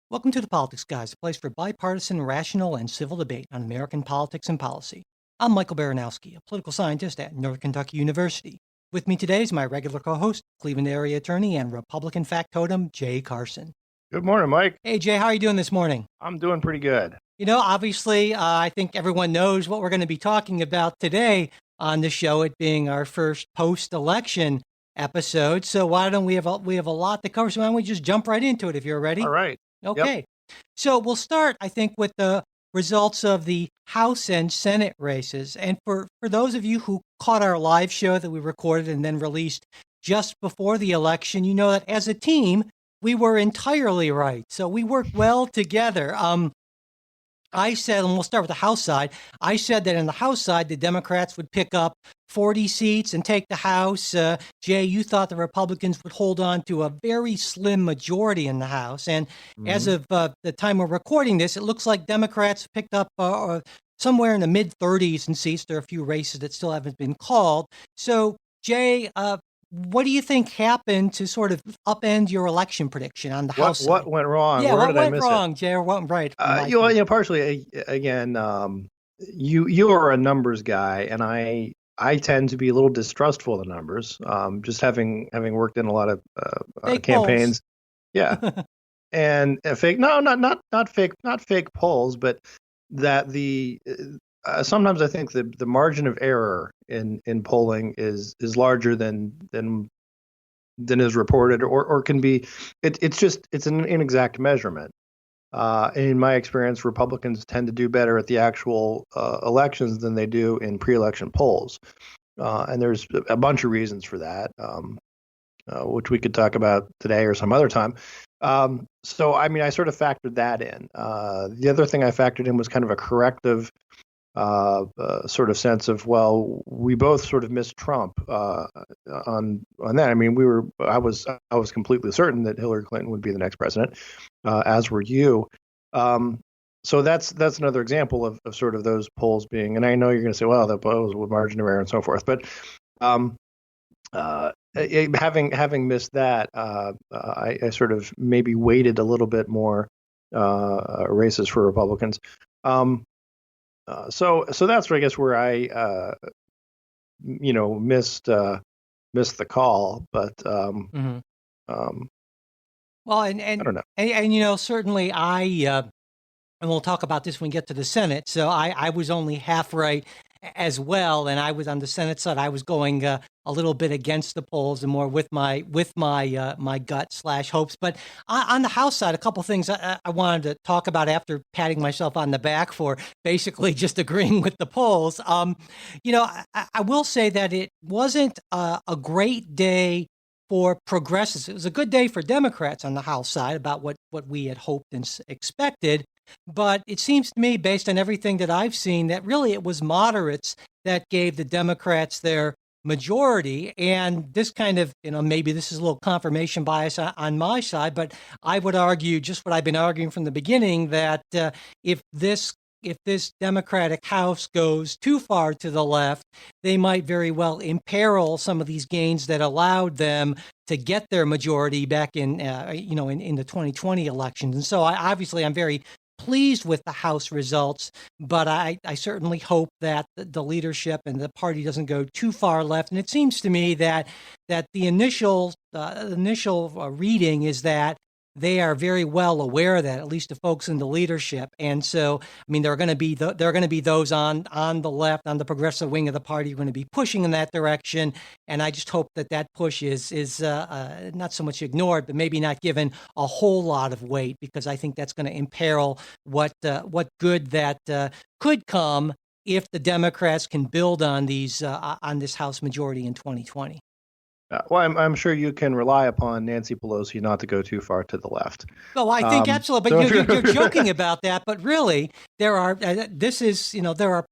Welcome to the Politics Guys, a place for bipartisan, rational, and civil debate on American politics and policy. I'm Michael Baranowski, a political scientist at Northern Kentucky University. With me today is my regular co-host, Cleveland area attorney and Republican factotum, Jay Carson. Good morning, Mike. Hey, Jay, how are you doing this morning? I'm doing pretty good. Obviously, I think everyone knows what we're going to be talking about today on the show, it being our first post-election episode. So why don't we have a lot to cover? So why don't we just jump right into it if you're ready? All right. Okay. Yep. So we'll start, I think, with the results of the House and Senate races. And for those of you who caught our live show that we recorded and then released just before the election, you know that as a team, we were entirely right. So we worked well together. I said, and we'll start with the House side, I said that in the House side, the Democrats would pick up 40 seats and take the House. Jay, you thought the Republicans would hold on to a very slim majority in the House. And as of the time we're recording this, it looks like Democrats picked up somewhere in the mid-30s in seats. There are a few races that still haven't been called. So, Jay, what do you think happened to sort of upend your election prediction on the House side? What went wrong? Yeah, Where what did I went miss wrong, Jay, or what went right? partially again, you are a numbers guy, and I tend to be a little distrustful of the numbers. Just having worked in a lot of Fake campaigns, polls. yeah, and fake. No, not fake polls, but that the sometimes I think the margin of error in polling is larger than is reported or can be. It's an inexact measurement. In my experience, Republicans tend to do better at the actual elections than they do in pre-election polls, and there's a bunch of reasons for that, which we could talk about today or some other time. So, I mean, I sort of factored that in. The other thing I factored in was kind of a corrective sort of sense of, well, we both sort of missed Trump on that. I mean, I was completely certain that Hillary Clinton would be the next president, as were you. So that's another example of sort of those polls being. And I know you're going to say, well, the polls with margin of error and so forth, but having missed that, I sort of maybe weighted a little bit more races for Republicans. So that's where I guess where I missed the call, but well, I don't know. And certainly and we'll talk about this when we get to the Senate. So I was only half right as well, and I was on the Senate side. I was going a little bit against the polls and more with my gut / hopes. But on the House side, a couple things I wanted to talk about after patting myself on the back for basically just agreeing with the polls. I will say that it wasn't a great day for progressives. It was a good day for Democrats on the House side about what we had hoped and expected. But it seems to me, based on everything that I've seen, that really it was moderates that gave the Democrats their majority. And this kind of, maybe this is a little confirmation bias on my side, but I would argue just what I've been arguing from the beginning, that if this Democratic House goes too far to the left, they might very well imperil some of these gains that allowed them to get their majority back in the 2020 elections. And so I'm very pleased with the House results, but I certainly hope that the leadership and the party doesn't go too far left. And it seems to me that the initial reading is that they are very well aware of that, at least the folks in the leadership. And so, I mean, there are going to be those on the left, on the progressive wing of the party, who are going to be pushing in that direction. And I just hope that push is not so much ignored, but maybe not given a whole lot of weight, because I think that's going to imperil what good that could come if the Democrats can build on these on this House majority in 2020. Well, I'm sure you can rely upon Nancy Pelosi not to go too far to the left. Well, I think absolutely, but you're joking about that. But really, there are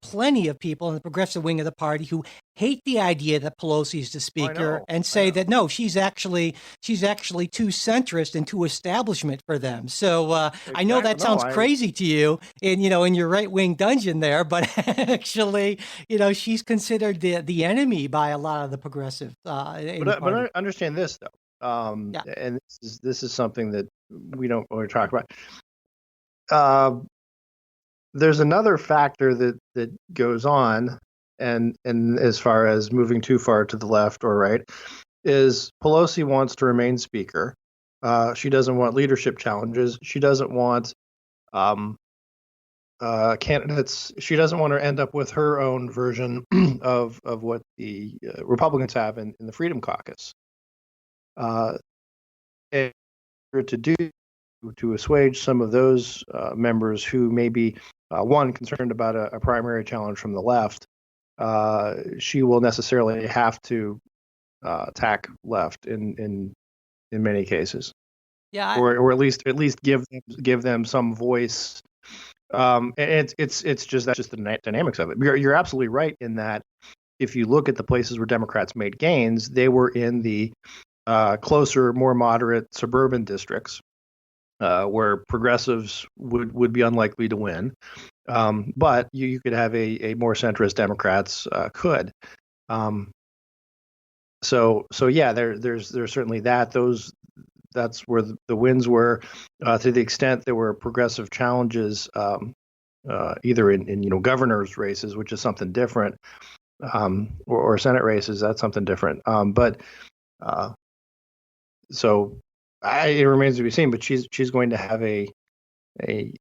plenty of people in the progressive wing of the party who hate the idea that Pelosi is the speaker and say that no, she's actually too centrist and too establishment for them. So exactly. I know that sounds crazy to you in your right wing dungeon there, but actually, she's considered the enemy by a lot of the progressive. But I understand this though, and this is something that we don't want to talk about. uh, there's another factor that goes on, and as far as moving too far to the left or right, is Pelosi wants to remain speaker. She doesn't want leadership challenges. She doesn't want um, candidates. She doesn't want to end up with her own version of what the Republicans have in the Freedom Caucus. And to do to assuage some of those members who may be one concerned about a primary challenge from the left, she will necessarily have to tack left in many cases, Yeah, or at least give them some voice. And it's just that's just the dynamics of it. You're absolutely right in that if you look at the places where Democrats made gains, they were in the closer, more moderate suburban districts where progressives would be unlikely to win. But you could have a more centrist Democrats could. Um, so yeah, there's certainly that. That's where the wins were. To the extent there were progressive challenges, either in governors races, which is something different, or Senate races, that's something different. But so it remains to be seen. But she's going to have I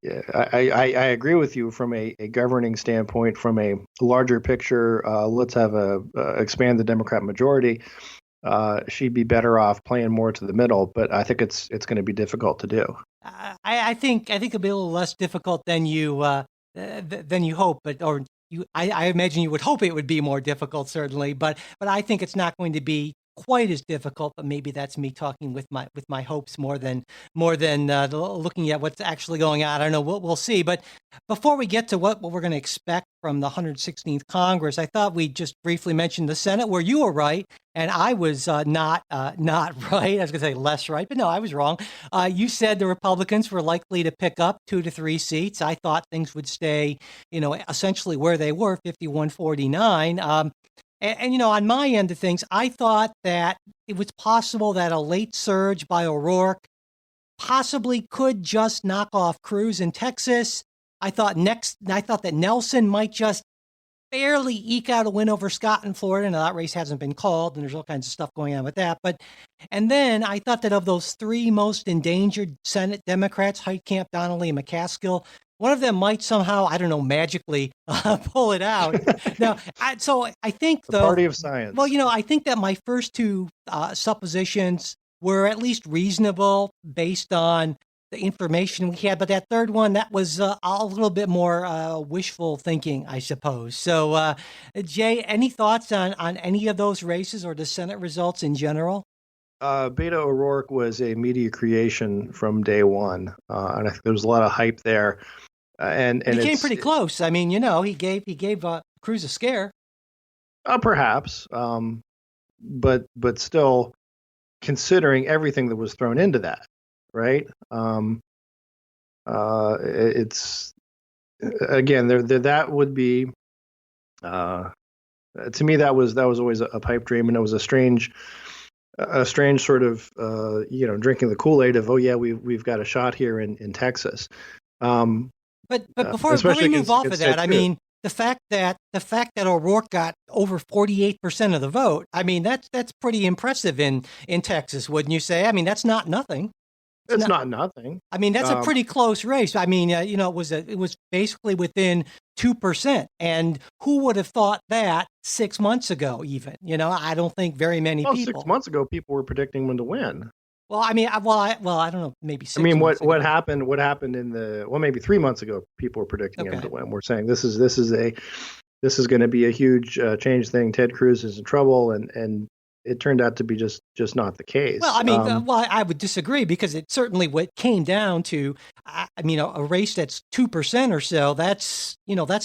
agree with you from a governing standpoint, from a larger picture. Let's have expand the Democrat majority. She'd be better off playing more to the middle, but I think it's going to be difficult to do. I think it'll be a little less difficult than you hope, but or you I imagine you would hope it would be more difficult, certainly, but I think it's not going to be quite as difficult. But maybe that's me talking with my hopes more than looking at what's actually going on. I don't know. We'll see. But before we get to what we're going to expect from the 116th Congress, I thought we'd just briefly mention the Senate, where you were right and I was not right. I was going to say less right, but no, I was wrong. You said the Republicans were likely to pick up 2 to 3 seats. I thought things would stay, essentially where they were, 51-49. And on my end of things, I thought that it was possible that a late surge by O'Rourke possibly could just knock off Cruz in Texas. I thought that Nelson might just barely eke out a win over Scott in Florida. Now, that race hasn't been called, and there's all kinds of stuff going on with that. And then I thought that of those three most endangered Senate Democrats, Heitkamp, Donnelly, and McCaskill, one of them might somehow, I don't know, magically pull it out. Now, so I think, the party of science. Well, I think that my first two suppositions were at least reasonable based on the information we had, but that third one, that was a little bit more wishful thinking, I suppose. So, Jay, any thoughts on any of those races or the Senate results in general? Beto O'Rourke was a media creation from day one, and I think there was a lot of hype there. And he came pretty close. I mean, he gave Cruz a scare. Perhaps, but still, considering everything that was thrown into that, right? It's again that would be to me that was always a pipe dream, and it was a strange sort of drinking the Kool-Aid of, oh yeah, we've got a shot here in Texas. But before we move off of that, I mean, the fact that O'Rourke got over 48% of the vote, I mean, that's pretty impressive in Texas, wouldn't you say? I mean, that's not nothing. It's not nothing. I mean, that's a pretty close race. I mean, it was basically within 2%. And who would have thought that 6 months ago? Even, I don't think very many people. 6 months ago, people were predicting when to win. Well, I mean, I don't know, maybe 6 I mean, what happened? What happened maybe 3 months ago? People were predicting him to win. We're saying this is going to be a huge change thing. Ted Cruz is in trouble, and it turned out to be just not the case. Well, I mean, I would disagree, because it certainly what came down to, I mean, a race that's 2% or so. That's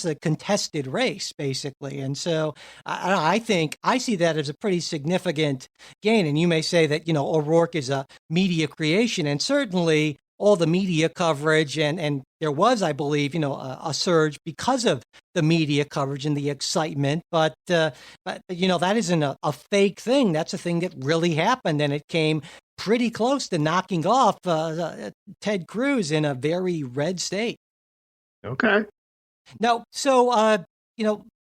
a contested race basically, and so I think I see that as a pretty significant gain. And you may say that O'Rourke is a media creation, and certainly all the media coverage and there was, I believe, a surge because of the media coverage and the excitement. But that isn't a fake thing. That's a thing that really happened, and it came pretty close to knocking off Ted Cruz in a very red state. Okay. No, so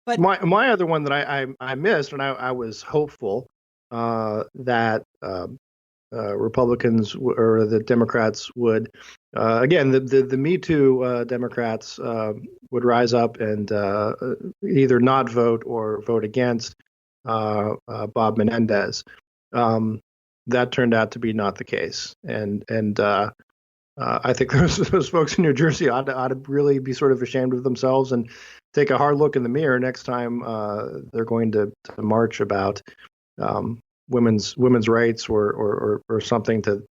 but My other one that I missed, and I was hopeful that Republicans or the Democrats would again the Me Too Democrats would rise up and either not vote or vote against Bob Menendez. That turned out to be not the case, and I think those folks in New Jersey ought to really be sort of ashamed of themselves and take a hard look in the mirror next time they're going to march about women's rights or something to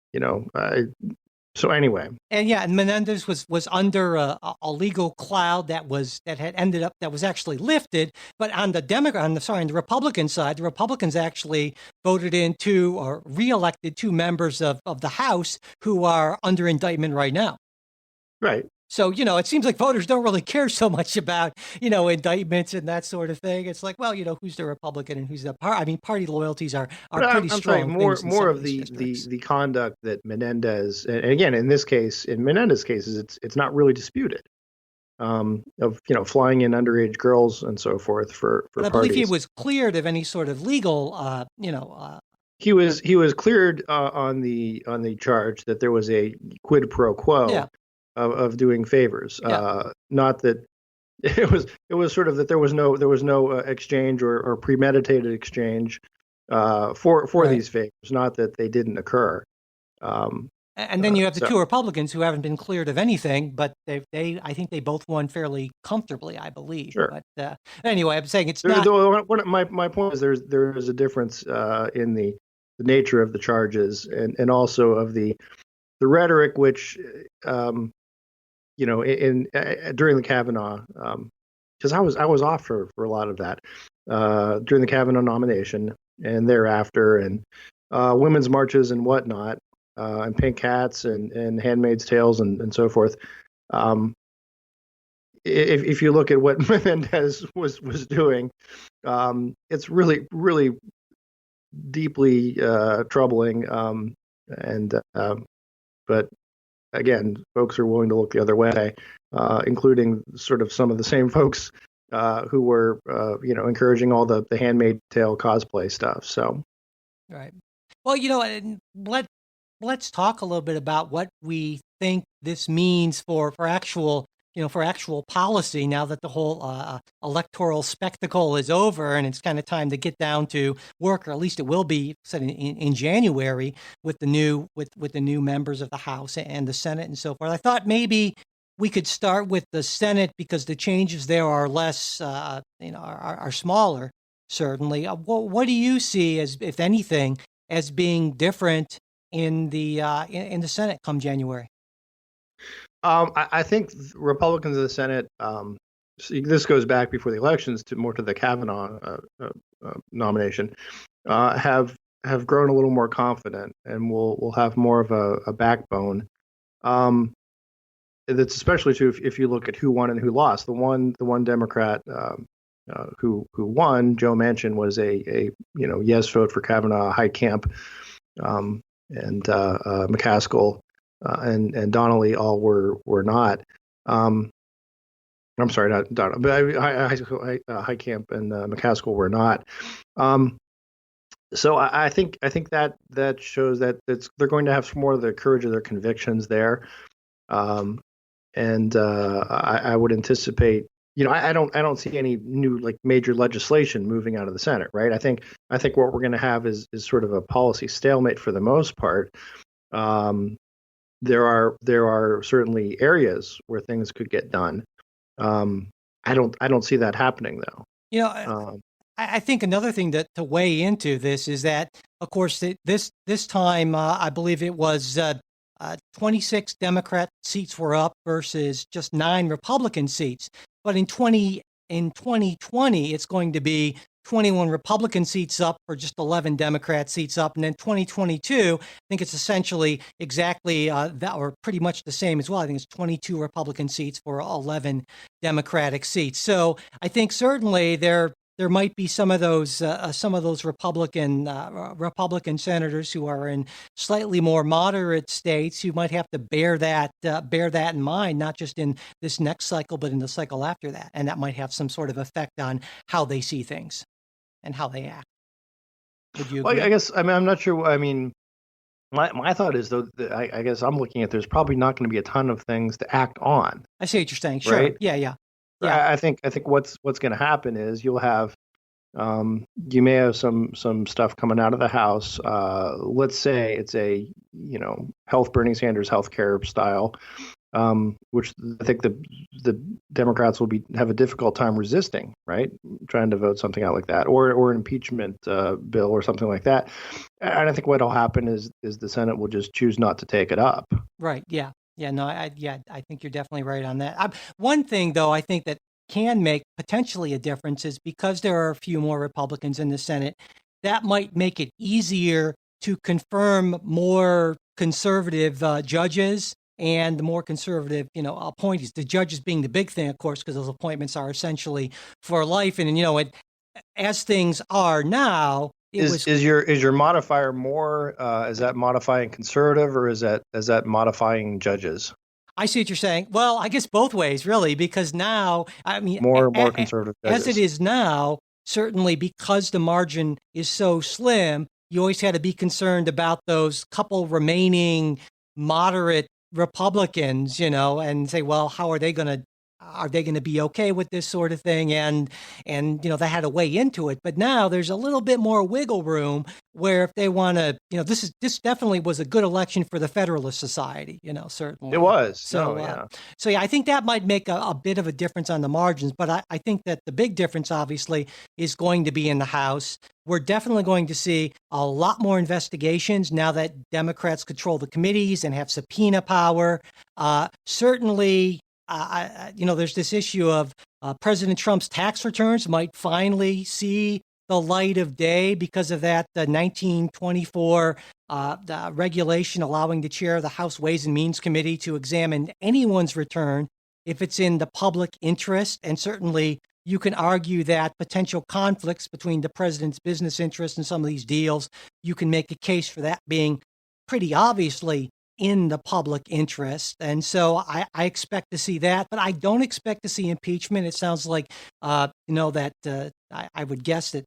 so anyway. And yeah, and Menendez was under a legal cloud that had ended up that was actually lifted. But on the Republican side, the Republicans actually voted in or reelected 2 members of the House who are under indictment right now. Right. So, it seems like voters don't really care so much about, indictments and that sort of thing. It's like, well, who's the Republican and who's the party. I mean, party loyalties are pretty strong. More of the conduct that Menendez, and again, in Menendez's cases, it's not really disputed. Of flying in underage girls and so forth for but I parties. believe he was cleared of any sort of legal, He was cleared on the charge that there was a quid pro quo. Yeah. Of doing favors, Yeah. Not that it was sort of that there was no exchange or premeditated exchange for Right. these favors, not that they didn't occur. And then you have the 2 Republicans who haven't been cleared of anything, but I think they both won fairly comfortably, I believe. Sure. But anyway, I'm saying it's not. My point is there is a difference in the nature of the charges and also of the rhetoric, which during the Kavanaugh, because I was off for a lot of that during the Kavanaugh nomination and thereafter, and women's marches and whatnot, and pink hats and Handmaid's Tales and so forth. If you look at what Menendez was doing, it's really really deeply troubling. But again, folks are willing to look the other way, including sort of some of the same folks who were, encouraging all the Handmaid's Tale cosplay stuff. So, Right. Well, let's talk a little bit about what we think this means for actual policy now that the whole electoral spectacle is over, and it's kind of time to get down to work, or at least it will be said in January with the new members of the House and the Senate and so forth. I thought maybe we could start with the Senate because the changes there are less, are smaller. Certainly, what do you see as, if anything, as being different in the Senate come January? I think Republicans in the Senate, this goes back before the elections to the Kavanaugh nomination, have grown a little more confident and will have more of a backbone. That's especially true if you look at who won and who lost. The one Democrat who won, Joe Manchin, was a yes vote for Kavanaugh. Heitkamp and McCaskill and Donnelly all were not. I'm sorry, not Donnelly, but Heitkamp and McCaskill were not. So I think that shows that they're going to have some more of the courage of their convictions there, and I would anticipate. I don't see any new major legislation moving out of the Senate, right? I think what we're going to have is sort of a policy stalemate for the most part. There are certainly areas where things could get done. I don't see that happening though. I think another thing to weigh into this is that, of course, this time I believe it was 26 Democrat seats were up versus just 9 Republican seats. But in 2020, it's going to be 21 Republican seats up for just 11 Democrat seats up. And then 2022, I think it's essentially exactly that, or pretty much the same as well. I think it's 22 Republican seats for 11 Democratic seats. So I think certainly they're there might be some of those Republican senators who are in slightly more moderate states who might have to bear that in mind, not just in this next cycle, but in the cycle after that, and that might have some sort of effect on how they see things and how they act. Would you agree? Well, I guess I'm not sure. I mean, my thought is though that I guess I'm looking at there's probably not going to be a ton of things to act on. I see what you're saying. Sure. Right? Yeah. I think what's going to happen is you'll have you may have some stuff coming out of the House. Let's say it's a health Bernie Sanders healthcare style, which I think the Democrats will have a difficult time resisting, right? Trying to vote something out like that, or an impeachment bill or something like that. And I think what'll happen is the Senate will just choose not to take it up. Right. Yeah. Yeah. No. I think you're definitely right on that. One thing though, I think that can make potentially a difference is because there are a few more Republicans in the Senate, that might make it easier to confirm more conservative judges and the more conservative, appointees. The judges being the big thing, of course, because those appointments are essentially for life. And as things are now, is your modifier more? Is that modifying conservative, or is that modifying judges? I see what you're saying. Well, I guess both ways, really, because now, I mean, more conservative judges. As it is now, certainly because the margin is so slim, you always had to be concerned about those couple remaining moderate Republicans, and say, well, how are they going to be okay with this sort of thing? And they had to weigh into it. But now there's a little bit more wiggle room where if they want to, this definitely was a good election for the Federalist Society, certainly. It was. So, yeah. So I think that might make a bit of a difference on the margins. But I think that the big difference, obviously, is going to be in the House. We're definitely going to see a lot more investigations now that Democrats control the committees and have subpoena power. Certainly, there's this issue of President Trump's tax returns might finally see the light of day because of that 1924 the regulation allowing the chair of the House Ways and Means Committee to examine anyone's return if it's in the public interest. And certainly you can argue that potential conflicts between the president's business interests and some of these deals, you can make a case for that being pretty obviously in the public interest. And so I expect to see that, but I don't expect to see impeachment. It sounds like, that I would guess that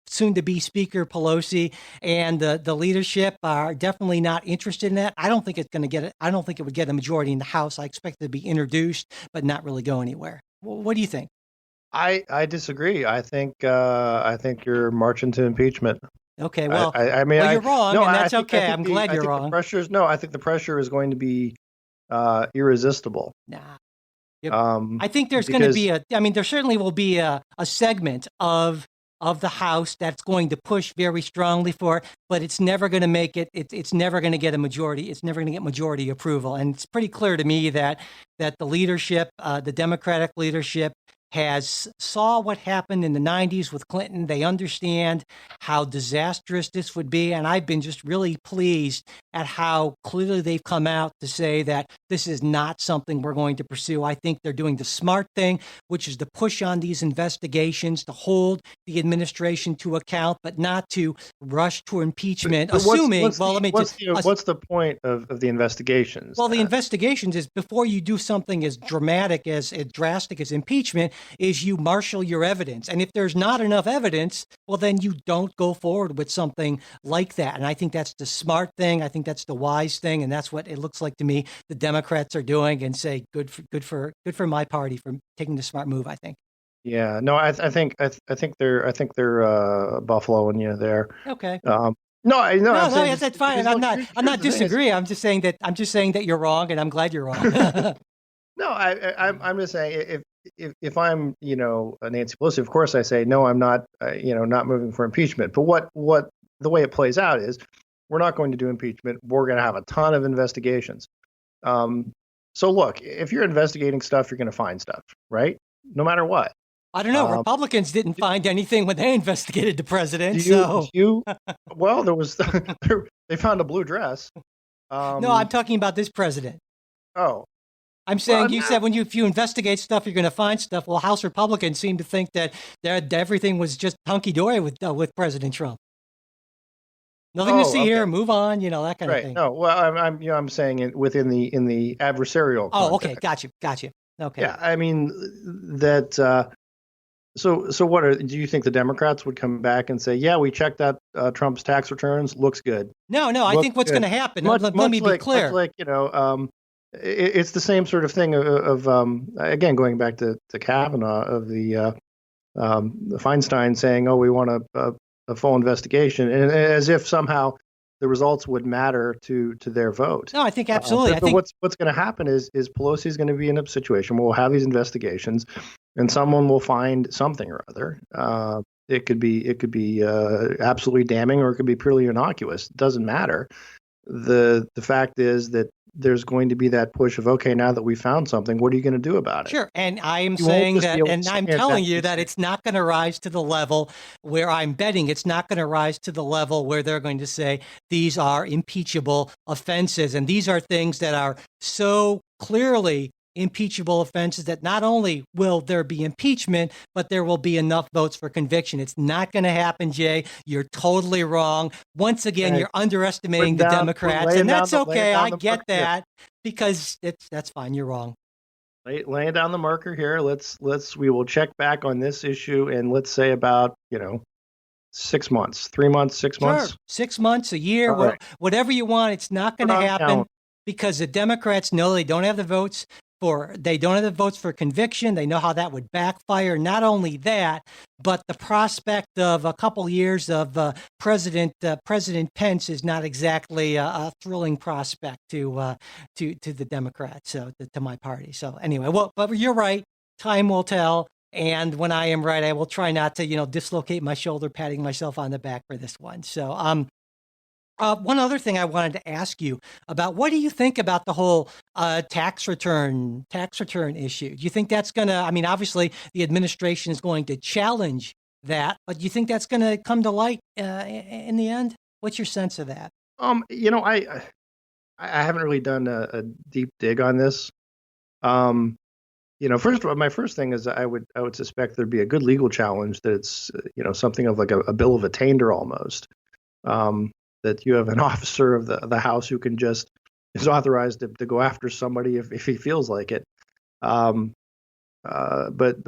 soon-to-be Speaker Pelosi and the leadership are definitely not interested in that. I don't think it's going to get it. I don't think it would get a majority in the House. I expect it to be introduced, but not really go anywhere. What do you think? I disagree. I think you're marching to impeachment. Okay, well, I mean, you're wrong, no, and that's okay. I'm glad you're wrong. I think the pressure is going to be irresistible. Nah. I think there's going to be there certainly will be a segment of the House that's going to push very strongly for it, but it's never going to make it. It's never going to get a majority. It's never going to get majority approval. And it's pretty clear to me that the leadership, the Democratic leadership, saw what happened in the 90s with Clinton. They understand how disastrous this would be. And I've been just really pleased at how clearly they've come out to say that this is not something we're going to pursue. I think they're doing the smart thing, which is to push on these investigations, to hold the administration to account, but not to rush to impeachment, what's the point of the investigations? Well, the investigations is before you do something as dramatic, as drastic as impeachment, is you marshal your evidence. And if there's not enough evidence, well, then you don't go forward with something like that. And I think that's the smart thing. I think that's the wise thing. And that's what it looks like to me the Democrats are doing, and say good for my party for taking the smart move, I think. Yeah, no, I think they're buffaloing you there. Okay. No, that's fine. I'm not disagreeing. I'm just saying that you're wrong, and I'm glad you're wrong. No, I'm just saying if I'm Nancy Pelosi, of course I say no, I'm not not moving for impeachment. But what the way it plays out is we're not going to do impeachment. We're going to have a ton of investigations. So look, if you're investigating stuff, you're going to find stuff, right? No matter what. I don't know. Republicans didn't find anything when they investigated the president. Well, there was they found a blue dress. No, I'm talking about this president. Oh. I'm saying you said if you investigate stuff, you're going to find stuff. Well, House Republicans seem to think that everything was just hunky dory with President Trump. Nothing to see here. Move on. That kind of thing. No, well, I'm saying within the adversarial. Oh, context. okay, gotcha. Okay. Yeah, I mean that. So what do you think the Democrats would come back and say? Yeah, we checked out Trump's tax returns. Looks good. No. I think what's going to happen. Let me be clear. Much like it's the same sort of thing of again going back to Kavanaugh of the Feinstein saying, "Oh, we want a full investigation," and as if somehow the results would matter to their vote. No, I think absolutely. I think what's going to happen is Pelosi is going to be in a situation where we'll have these investigations, and someone will find something or other. It could be absolutely damning, or it could be purely innocuous. It doesn't matter. The fact is that there's going to be that push of, okay, now that we found something, what are you going to do about it? Sure. And I am saying that, and I'm telling you that it's not going to rise to the level where I'm betting it's not going to rise to the level where they're going to say these are impeachable offenses. And these are things that are so clearly impeachable offenses that not only will there be impeachment, but there will be enough votes for conviction. It's not going to happen, Jay. You're totally wrong. Once again, you're underestimating the Democrats, and that's okay. I get that because that's fine. You're wrong. Laying down the marker here. We will check back on this issue, and let's say about 6 months, 3 months, 6 months, 6 months, a year, whatever you want. It's not going to happen because the Democrats know they don't have the votes. They don't have the votes for conviction. They know how that would backfire. Not only that, but the prospect of a couple years of President Pence is not exactly a thrilling prospect to the Democrats, so to my party. So anyway, but you're right. Time will tell. And when I am right, I will try not to dislocate my shoulder, patting myself on the back for this one. So one other thing I wanted to ask you about, what do you think about the whole tax return issue? Do you think that's going to, obviously the administration is going to challenge that, but do you think that's going to come to light in the end? What's your sense of that? I haven't really done a deep dig on this. First of all, my first thing is I would suspect there'd be a good legal challenge that it's, something of like a bill of attainder almost. That you have an officer of the House who can just is authorized to go after somebody if he feels like it. But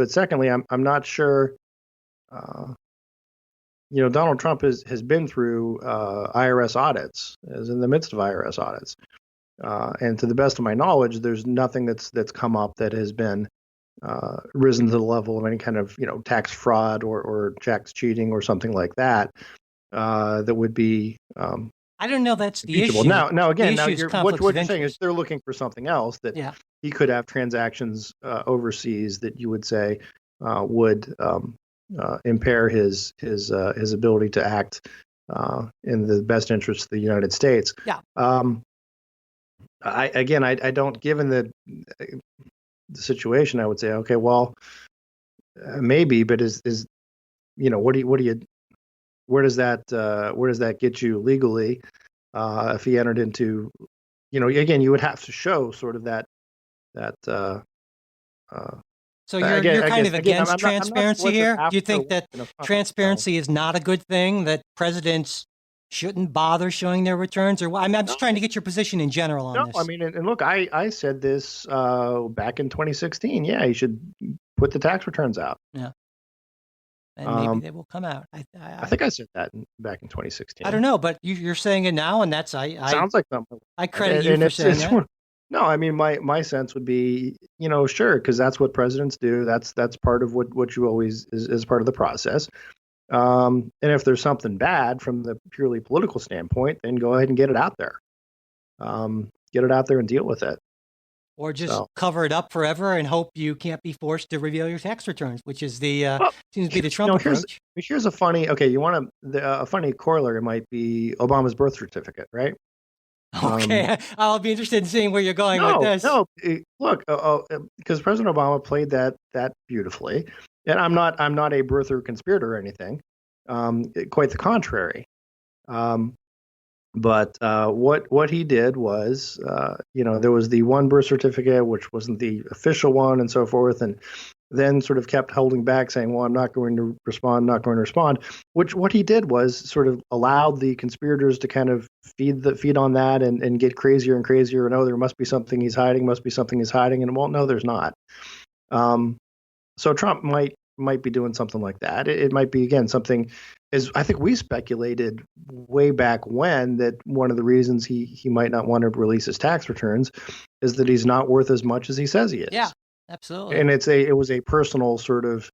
secondly, I'm not sure. Donald Trump has been through IRS audits, is in the midst of IRS audits, and to the best of my knowledge, there's nothing that's come up that has been risen to the level of any kind of tax fraud or tax cheating or something like that. That would be. I don't know. That's the issue. Now again, what you're saying is they're looking for something else that he could have transactions overseas that you would say would impair his ability to act in the best interest of the United States. Yeah. I don't. Given the situation, I would say, okay, well, maybe, but is what do you where does that get you legally if he entered into, again, you would have to show sort of that. So you're kind of against transparency here? Do you think that transparency is not a good thing, that presidents shouldn't bother showing their returns? Or I'm just trying to get your position in general on this. And look, I said this back in 2016. Yeah, you should put the tax returns out. Yeah. And maybe they will come out. I think I said that back in 2016. I don't know, but you're saying it now, and that's sounds like something. I credit you for saying that. No, my sense would be, sure, because that's what presidents do. That's part of what you always is part of the process. And if there's something bad from the purely political standpoint, then go ahead and get it out there. Get it out there and deal with it. Or just cover it up forever and hope you can't be forced to reveal your tax returns, which is seems to be the Trump approach. Here's a funny, a funny corollary might be Obama's birth certificate, right? Okay, I'll be interested in seeing where you're going with this. Look, because President Obama played that beautifully, and I'm not a birther conspirator or anything. Quite the contrary. But what he did was, there was the one birth certificate, which wasn't the official one, and so forth, and then sort of kept holding back, saying, "Well, I'm not going to respond, not going to respond." Which what he did was sort of allowed the conspirators to kind of feed on that and get crazier and crazier. And oh, there must be something he's hiding, must be something he's hiding, and well, no, there's not. Um, so Trump might be doing something like that. It might be again something, as I think we speculated way back when, that one of the reasons he might not want to release his tax returns is that he's not worth as much as he says he is. Yeah, absolutely. And it was a personal sort of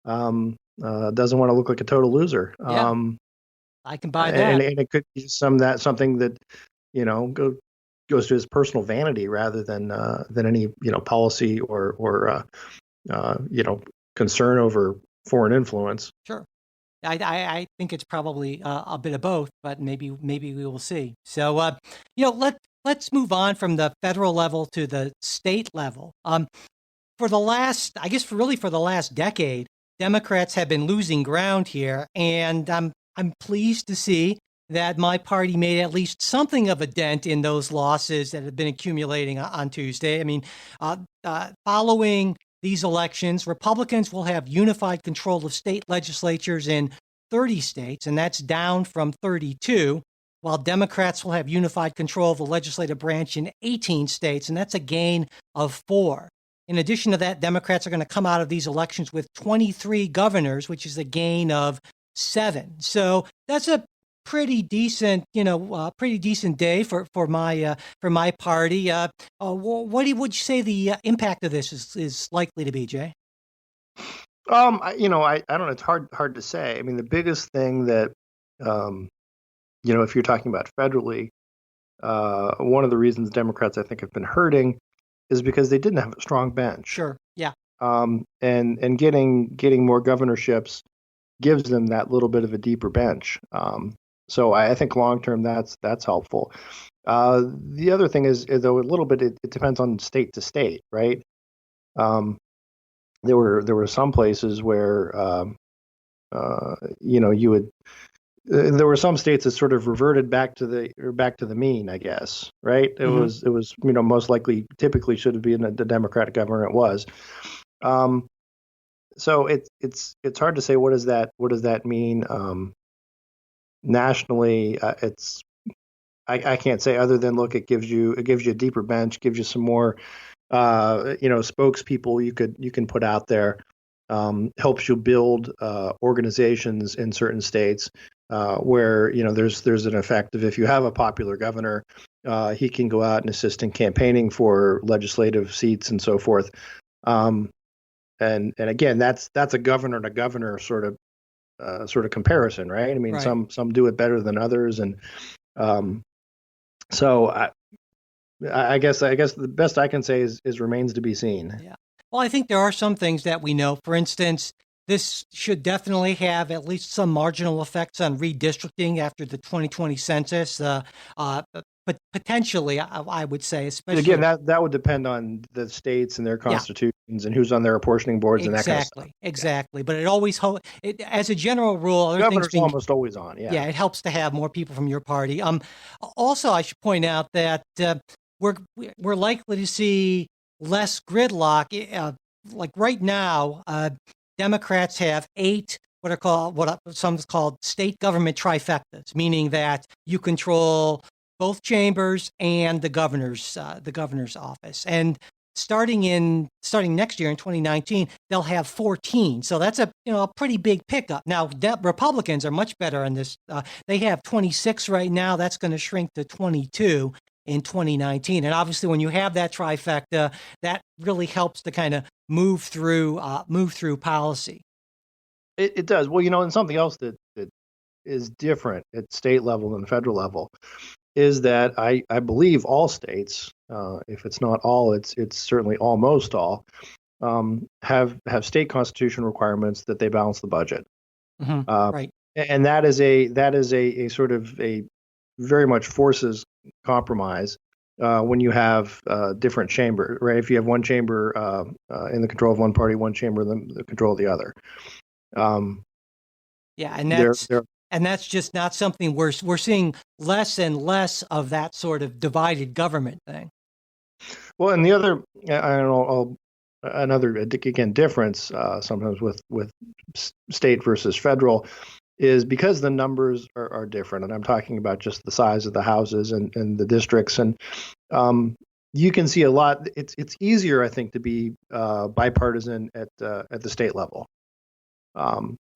doesn't want to look like a total loser. Yeah, I can buy that. And it could be something that goes to his personal vanity rather than any policy or concern over foreign influence. Sure. I think it's probably a bit of both, but maybe we will see. So let's move on from the federal level to the state level. For the last, I guess, for the last decade, Democrats have been losing ground here, and I'm pleased to see that my party made at least something of a dent in those losses that have been accumulating on Tuesday. I mean, following these elections, Republicans will have unified control of state legislatures in 30 states, and that's down from 32, while Democrats will have unified control of the legislative branch in 18 states, and that's a gain of 4. In addition to that, Democrats are going to come out of these elections with 23 governors, which is a gain of 7. So that's a pretty decent day for my party. What would you say the impact of this is likely to be, Jay? I don't know. It's hard to say. I mean, the biggest thing that, if you're talking about federally, one of the reasons Democrats, I think, have been hurting is because they didn't have a strong bench. Sure. Yeah. And getting more governorships gives them that little bit of a deeper bench. So I think long term that's helpful. The other thing is though a little bit it depends on state to state, right? There were some places where you would there were some states that sort of reverted back to the mean, I guess, right? It Mm-hmm. was most likely typically should have been the Democratic governor. It was. So it's hard to say what does that mean nationally. I can't say other than look, it gives you a deeper bench, gives you some more spokespeople you can put out there, helps you build organizations in certain states where there's an effect of, if you have a popular governor, he can go out and assist in campaigning for legislative seats and so forth. And again, that's a governor to governor sort of comparison, right? I mean, Right. some do it better than others, and so I guess the best I can say is remains to be seen. Yeah. Well, I think there are some things that we know. For instance, this should definitely have at least some marginal effects on redistricting after the 2020 census. But potentially, I would say, especially Again, that would depend on the states and their constitutions and who's on their apportioning boards and that kind of stuff. Exactly. But it always as a general rule, other Governor's things being almost always on. Yeah. it helps to have more people from your party. Also, I should point out that we're likely to see less gridlock. Like right now, Democrats have 8 what some is called state government trifectas, meaning that you control both chambers and the governor's office. And starting next year in 2019, they'll have 14. So that's a pretty big pickup. Now, Republicans are much better on this. They have 26 right now. That's going to shrink to 22 in 2019. And obviously, when you have that trifecta, that really helps to kind of move through policy. It does. Well, and something else that is different at state level than federal level is that I believe all states, if it's not all, it's certainly almost all, have state constitution requirements that they balance the budget. Mm-hmm. Right. And that is a sort of a very much forces compromise when you have different chamber, right? If you have one chamber in the control of one party, one chamber in the control of the other. And that's And that's just not something we're seeing less and less of that sort of divided government thing. Well, and the other, I don't know, another again difference sometimes with state versus federal is because the numbers are different, and I'm talking about just the size of the houses and the districts, and you can see a lot. It's easier, I think, to be bipartisan at the state level.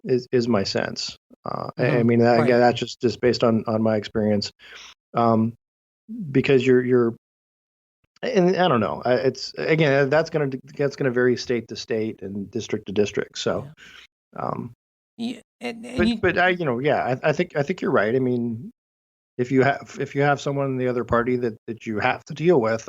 Is my sense. I mean, Right. again, that's just based on my experience, because you're and I don't know. It's again that's gonna vary state to state and district to district. So, Yeah. um, Yeah, and but you, but yeah, I think you're right. I mean, if you have someone in the other party that you have to deal with,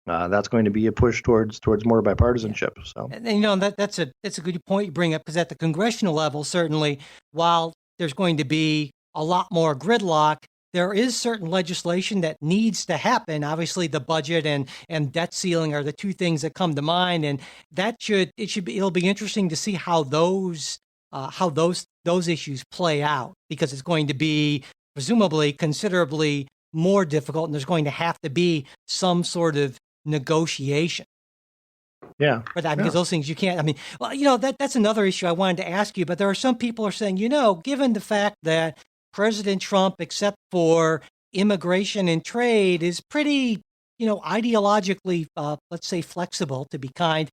that's going to be a push towards more yeah. bipartisanship. So And that's a good point you bring up, because at the congressional level, certainly, while there's going to be a lot more gridlock, there is certain legislation that needs to happen. Obviously, the budget and debt ceiling are the two things that come to mind, and it'll be interesting to see how those issues play out, because it's going to be presumably considerably more difficult, and there's going to have to be some sort of negotiation. yeah, But I mean, yeah. because those things you can't. I mean, well, that's another issue I wanted to ask you. But there are some people who are saying, given the fact that President Trump, except for immigration and trade, is pretty, ideologically, let's say, flexible, to be kind,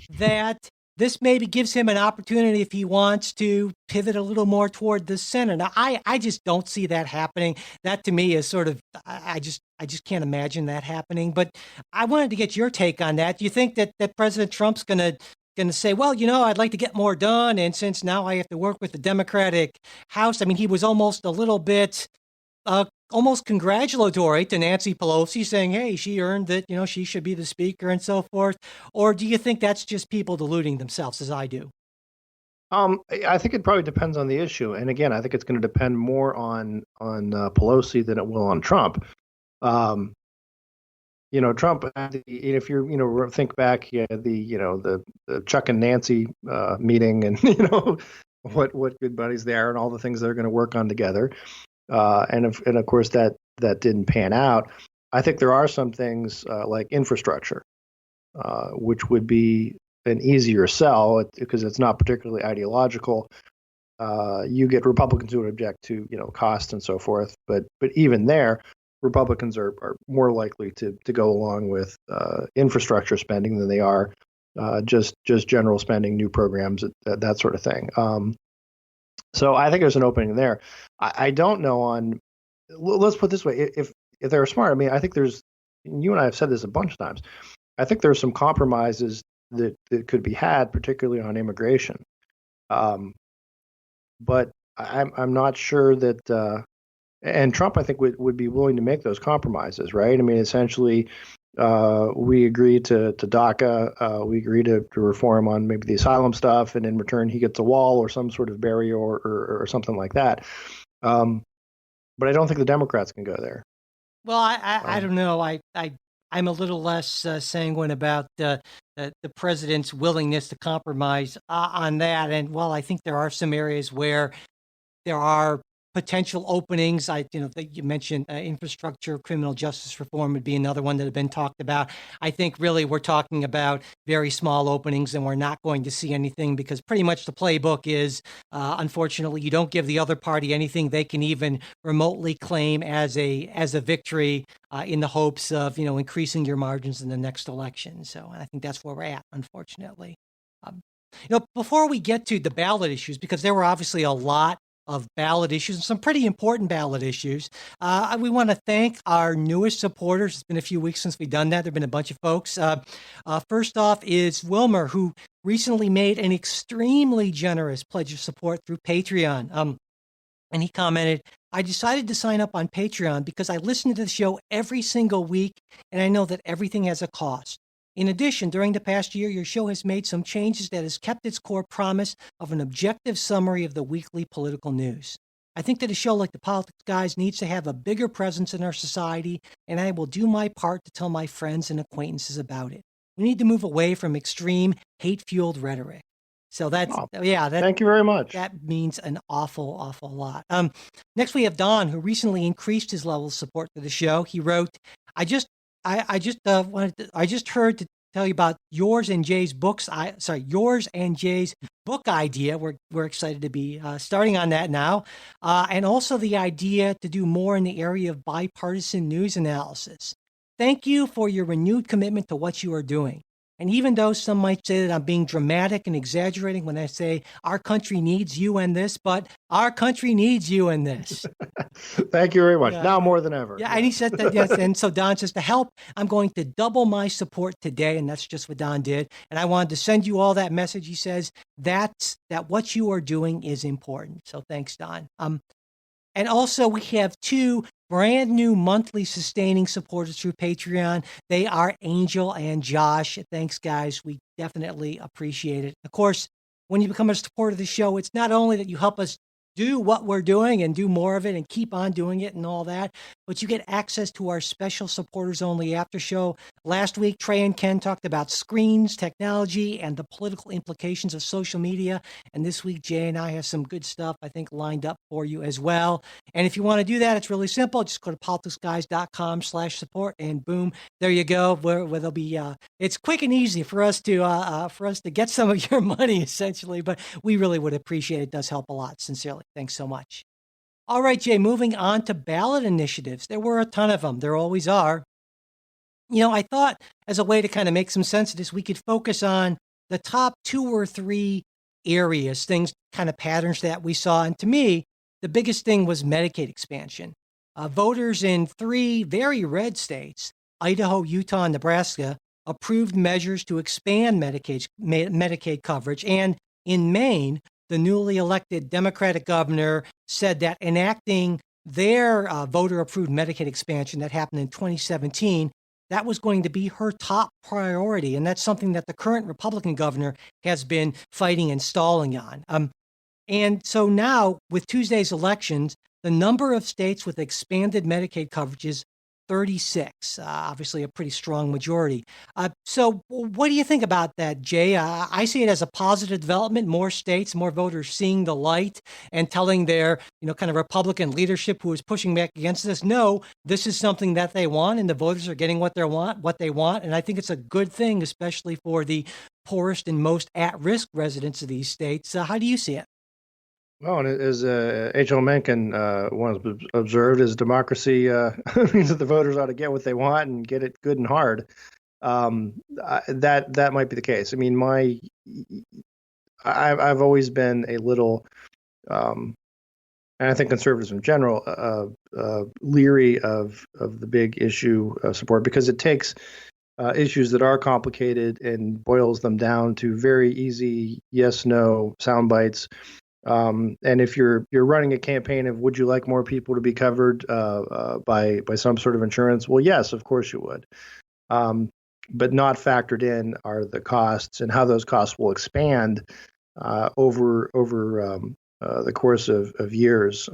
that this maybe gives him an opportunity, if he wants to pivot a little more toward the center. Now, I just don't see that happening. That to me is sort of, I just can't imagine that happening. But I wanted to get your take on that. Do you think that President Trump's going to say, well, I'd like to get more done, and since now I have to work with the Democratic House? I mean, he was almost a little bit almost congratulatory to Nancy Pelosi, saying, hey, she earned that, she should be the speaker and so forth. Or do you think that's just people deluding themselves, as I do? I think it probably depends on the issue, and again, I think it's going to depend more on Pelosi than it will on Trump. Um, Trump, if you're, think back, yeah, the Chuck and Nancy meeting, and what good buddies they are, and all the things they're going to work on together. And of course that didn't pan out. I think there are some things like infrastructure, which would be an easier sell because it's not particularly ideological. You get Republicans who would object to cost and so forth, but even there, Republicans are more likely to go along with infrastructure spending than they are just general spending, new programs, that sort of thing. So I think there's an opening there. I don't know on. Let's put it this way: if they're smart, I mean, I think there's. You and I have said this a bunch of times. I think there's some compromises that could be had, particularly on immigration. Um, but I'm not sure that. And Trump, I think, would be willing to make those compromises, right? I mean, essentially, we agree to DACA, we agree to reform on maybe the asylum stuff, and in return, he gets a wall or some sort of barrier or something like that. But I don't think the Democrats can go there. Well, I Um, don't know. I'm a little less sanguine about the president's willingness to compromise on that. And while I think there are some areas where there are potential openings, that you mentioned, infrastructure, criminal justice reform would be another one that have been talked about. I think really we're talking about very small openings, and we're not going to see anything, because pretty much the playbook is, unfortunately, you don't give the other party anything they can even remotely claim as a victory, in the hopes of increasing your margins in the next election. So I think that's where we're at, unfortunately. Um, before we get to the ballot issues, because there were obviously a lot of ballot issues, and some pretty important ballot issues. We want to thank our newest supporters. It's been a few weeks since we've done that. There have been a bunch of folks. First off is Wilmer, who recently made an extremely generous pledge of support through Patreon. And he commented, I decided to sign up on Patreon because I listen to the show every single week, and I know that everything has a cost. In addition, during the past year, your show has made some changes that has kept its core promise of an objective summary of the weekly political news. I think that a show like The Politics Guys needs to have a bigger presence in our society, and I will do my part to tell my friends and acquaintances about it. We need to move away from extreme, hate-fueled rhetoric. So that's, Oh, yeah, thank you very much. that means an awful lot. Next we have Don, who recently increased his level of support to the show. He wrote, I just, I just heard to tell you about yours and Jay's yours and Jay's book idea. We're excited to be starting on that now, and also the idea to do more in the area of bipartisan news analysis. Thank you for your renewed commitment to what you are doing. And even though some might say that I'm being dramatic and exaggerating when I say our country needs you in this, but our country needs you in this. Thank you very much. Yeah. Now more than ever. Yeah, and he said that, yes. And so Don says, to help, I'm going to double my support today. And that's just what Don did. And I wanted to send you all that message. He says that what you are doing is important. So thanks, Don. And also, we have two brand new monthly sustaining supporters through Patreon. They are Angel and Josh. Thanks, guys. We definitely appreciate it. Of course, when you become a supporter of the show, it's not only that you help us do what we're doing and do more of it and keep on doing it and all that, but you get access to our special supporters only after show. Last week, Trey and Ken talked about screens, technology, and the political implications of social media. And this week, Jay and I have some good stuff, I think, lined up for you as well. And if you want to do that, it's really simple. Just go to politicsguys.com/support and boom, there you go. Where there'll be, it's quick and easy for us to get some of your money, essentially. But we really would appreciate it. It does help a lot, sincerely. Thanks so much. All right, Jay, moving on to ballot initiatives. There were a ton of them. There always are. I thought as a way to kind of make some sense of this, we could focus on the top 2 or 3 areas, things, kind of patterns that we saw. And to me, the biggest thing was Medicaid expansion. Voters in 3 very red states, Idaho, Utah, and Nebraska, approved measures to expand Medicaid coverage. And in Maine, the newly elected Democratic governor said that enacting their voter-approved Medicaid expansion that happened in 2017, that was going to be her top priority. And that's something that the current Republican governor has been fighting and stalling on. And so now, with Tuesday's elections, the number of states with expanded Medicaid coverage is 36, obviously a pretty strong majority. So what do you think about that, Jay? I see it as a positive development, more states, more voters seeing the light and telling their, kind of Republican leadership who is pushing back against this, no, this is something that they want, and the voters are getting what they want. And I think it's a good thing, especially for the poorest and most at-risk residents of these states. How do you see it? Well, and as H.L. Mencken once observed, is democracy means that the voters ought to get what they want and get it good and hard. That might be the case. I mean, I've always been a little, and I think conservatives in general, leery of the big issue support, because it takes issues that are complicated and boils them down to very easy yes/no sound bites. And if you're running a campaign of would you like more people to be covered by some sort of insurance? Well, yes, of course you would. But not factored in are the costs and how those costs will expand over the course of years.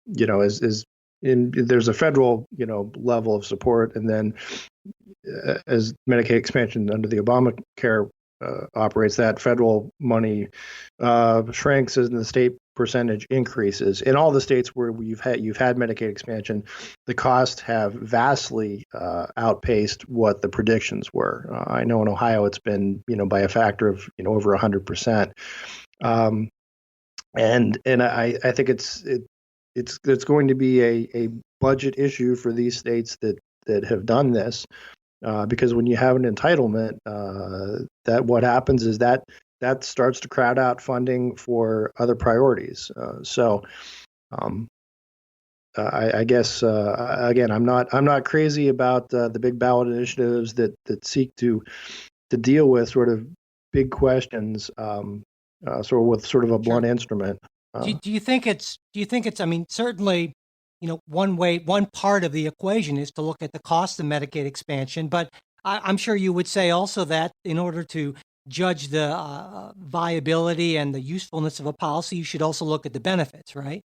There's a federal level of support, and then as Medicaid expansion under the Obamacare operates, that federal money shrinks as the state percentage increases. In all the states where you've had Medicaid expansion, the costs have vastly outpaced what the predictions were. I know in Ohio it's been by a factor of over 100%, and I think it's going to be a budget issue for these states that have done this. Because when you have an entitlement, that what happens is that starts to crowd out funding for other priorities. I guess again, I'm not crazy about the big ballot initiatives that seek to deal with sort of big questions, sort of with sort of a blunt instrument. Do you think it's? I mean, certainly. One part of the equation is to look at the cost of Medicaid expansion, but I'm sure you would say also that in order to judge the viability and the usefulness of a policy, you should also look at the benefits, right?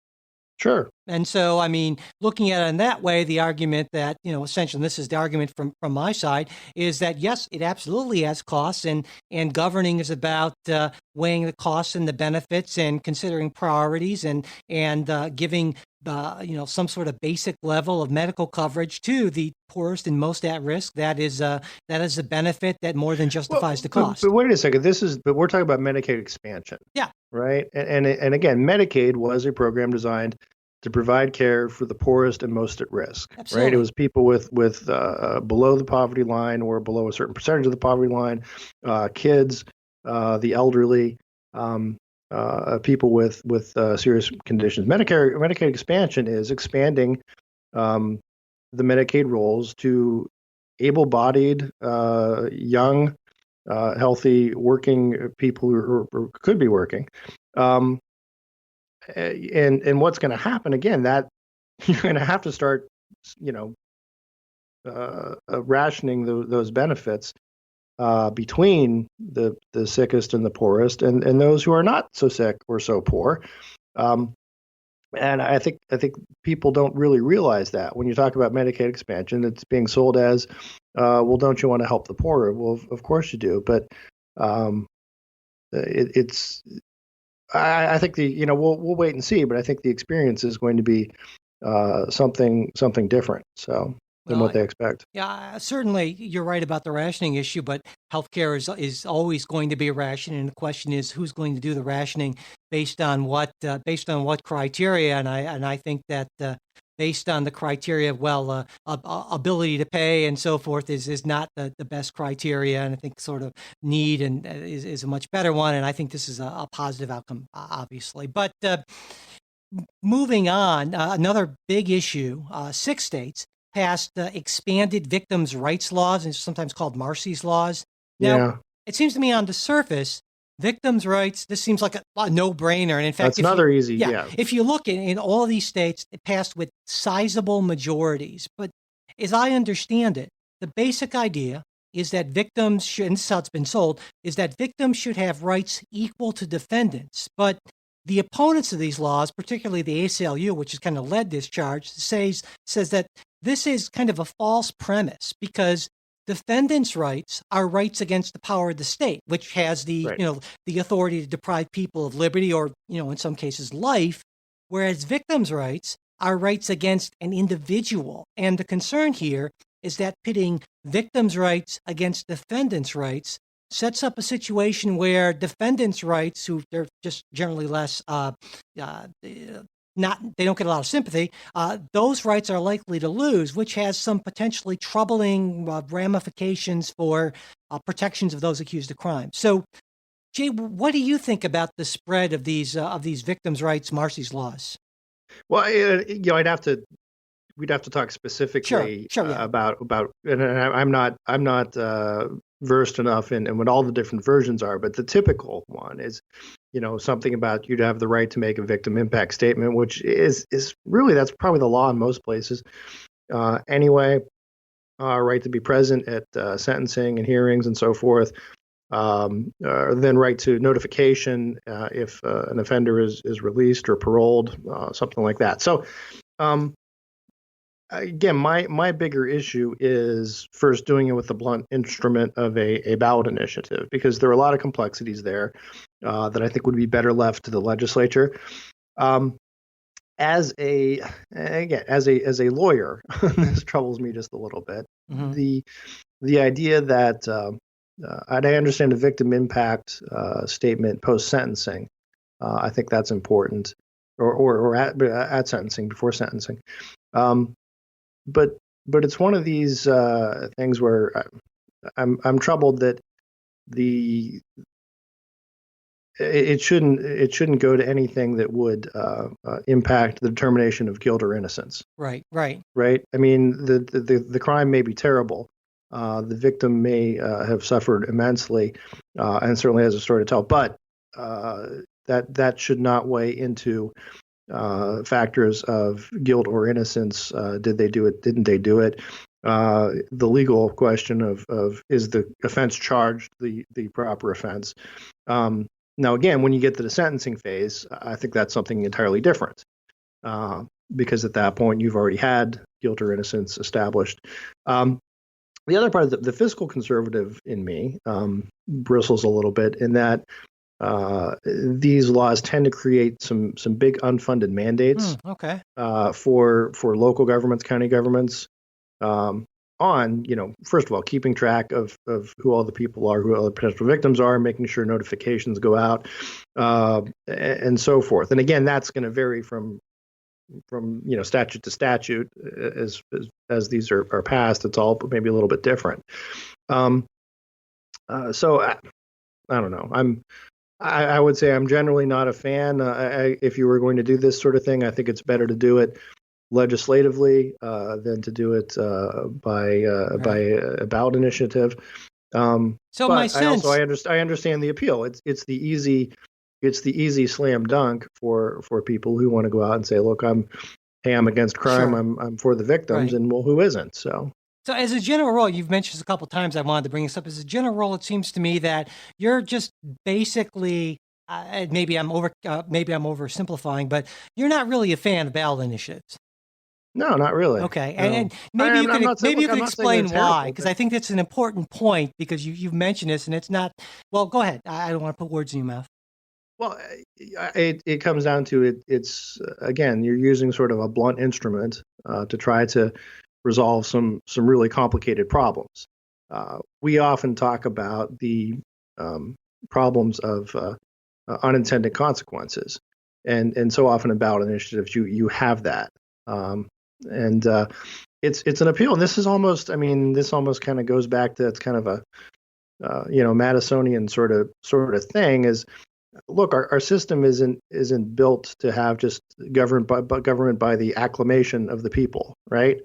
Sure. And so, I mean, looking at it in that way, the argument that, essentially, and this is the argument from my side, is that yes, it absolutely has costs, and governing is about weighing the costs and the benefits and considering priorities and giving some sort of basic level of medical coverage to the poorest and most at risk. That is a benefit that more than justifies the cost. But wait a second. But we're talking about Medicaid expansion. Yeah. Right. And again, Medicaid was a program designed to provide care for the poorest and most at risk. Absolutely. Right. It was people with below the poverty line or below a certain percentage of the poverty line, kids, the elderly, people with serious conditions. Medicaid expansion is expanding the Medicaid rolls to able-bodied, young, healthy, working people who could be working. And what's going to happen again? That you're going to have to start, rationing those benefits between the sickest and the poorest, and those who are not so sick or so poor. And I think people don't really realize that when you talk about Medicaid expansion, it's being sold as, well, don't you want to help the poor? Well, of course you do, but I think we'll wait and see, but I think the experience is going to be something different. So than what they expect. Yeah, certainly you're right about the rationing issue, but healthcare is always going to be rationed, and the question is who's going to do the rationing based on what criteria, and I think that based on the criteria of ability to pay and so forth is not the best criteria, and I think sort of need and is a much better one, and I think this is a positive outcome, obviously. But moving on, another big issue: 6 states passed expanded victims' rights laws, and sometimes called Marsy's laws. Now, It seems to me on the surface, victims' rights, this seems like a no-brainer. And in fact, that's another easy. If you look in all of these states, it passed with sizable majorities. But as I understand it, the basic idea is that victims should, and this is how it's been sold, is that victims should have rights equal to defendants. But the opponents of these laws, particularly the ACLU, which has kind of led this charge, says that this is kind of a false premise because defendants' rights are rights against the power of the state, which has the authority to deprive people of liberty or, in some cases, life, whereas victims' rights are rights against an individual. And the concern here is that pitting victims' rights against defendants' rights sets up a situation where defendants' rights, who they're just generally less they don't get a lot of sympathy, those rights are likely to lose, which has some potentially troubling ramifications for protections of those accused of crime. So, Jay, what do you think about the spread of these victims' rights, Marsy's laws? Well, we'd have to talk specifically about, and I'm not versed enough in what all the different versions are, but the typical one is, something about you'd have the right to make a victim impact statement, which is really, that's probably the law in most places. Anyway, right to be present at sentencing and hearings and so forth. Then right to notification if an offender is released or paroled, something like that. So, again, my bigger issue is first doing it with the blunt instrument of a ballot initiative, because there are a lot of complexities there that I think would be better left to the legislature. As a lawyer, this troubles me just a little bit. Mm-hmm. The idea that I understand a victim impact statement post sentencing. I think that's important, or at sentencing, before sentencing. But it's one of these things where I'm troubled that it shouldn't go to anything that would impact the determination of guilt or innocence. Right. I mean, the crime may be terrible. The victim may have suffered immensely, and certainly has a story to tell. But that should not weigh into factors of guilt or innocence. Did they do it? Didn't they do it? The legal question of is the offense charged the proper offense? Now, again, when you get to the sentencing phase, I think that's something entirely different. uh, because at that point you've already had guilt or innocence established. Um, the other part of the fiscal conservative in me bristles a little bit in that these laws tend to create some big unfunded mandates Okay. for local governments, county governments, um, on, first of all, keeping track of who all the people are, who all the potential victims are, making sure notifications go out, and so forth. And again, that's going to vary from statute to statute as these are passed. It's all maybe a little bit different. Um, so I don't know. I would say I'm generally not a fan. If you were going to do this sort of thing, I think it's better to do it legislatively than to do it by a ballot initiative. So my But sense, I understand the appeal. It's the easy slam dunk for people who want to go out and say, look, I'm against crime. sure, I'm for the victims, right. and well, who isn't? So. So as a general rule, you've mentioned this a couple of times. I wanted to bring this up. As a general rule, it seems to me that you're just basically maybe I'm oversimplifying, but you're not really a fan of ballot initiatives. No, not really. Okay, No. and maybe you I'm could not saying, look, I'm not saying they're explain why, terrible, because but I think that's an important point because you've mentioned this, and it's not. Well, go ahead. I don't want to put words in your mouth. well, it comes down to it. It's again, you're using sort of a blunt instrument to try to resolve some really complicated problems. We often talk about the problems of unintended consequences, and so often in ballot initiatives you have that, and it's an appeal. And this is almost, I mean, this almost kind of goes back to, it's kind of a Madisonian sort of thing. Is, look, our system isn't built to have just government by the acclamation of the people, right?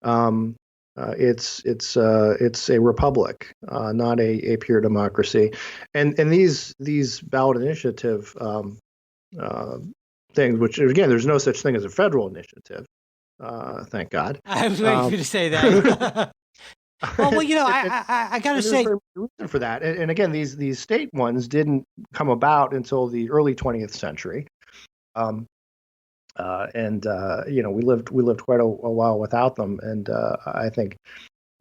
Um, it's a republic, not a pure democracy, and these ballot initiative uh, things, which again, there's no such thing as a federal initiative, thank God. I was waiting for you to say that. Well, I got to And there's say, a reason for that. And again, these state ones didn't come about until the early 20th century. Um, we lived quite a while without them, and I think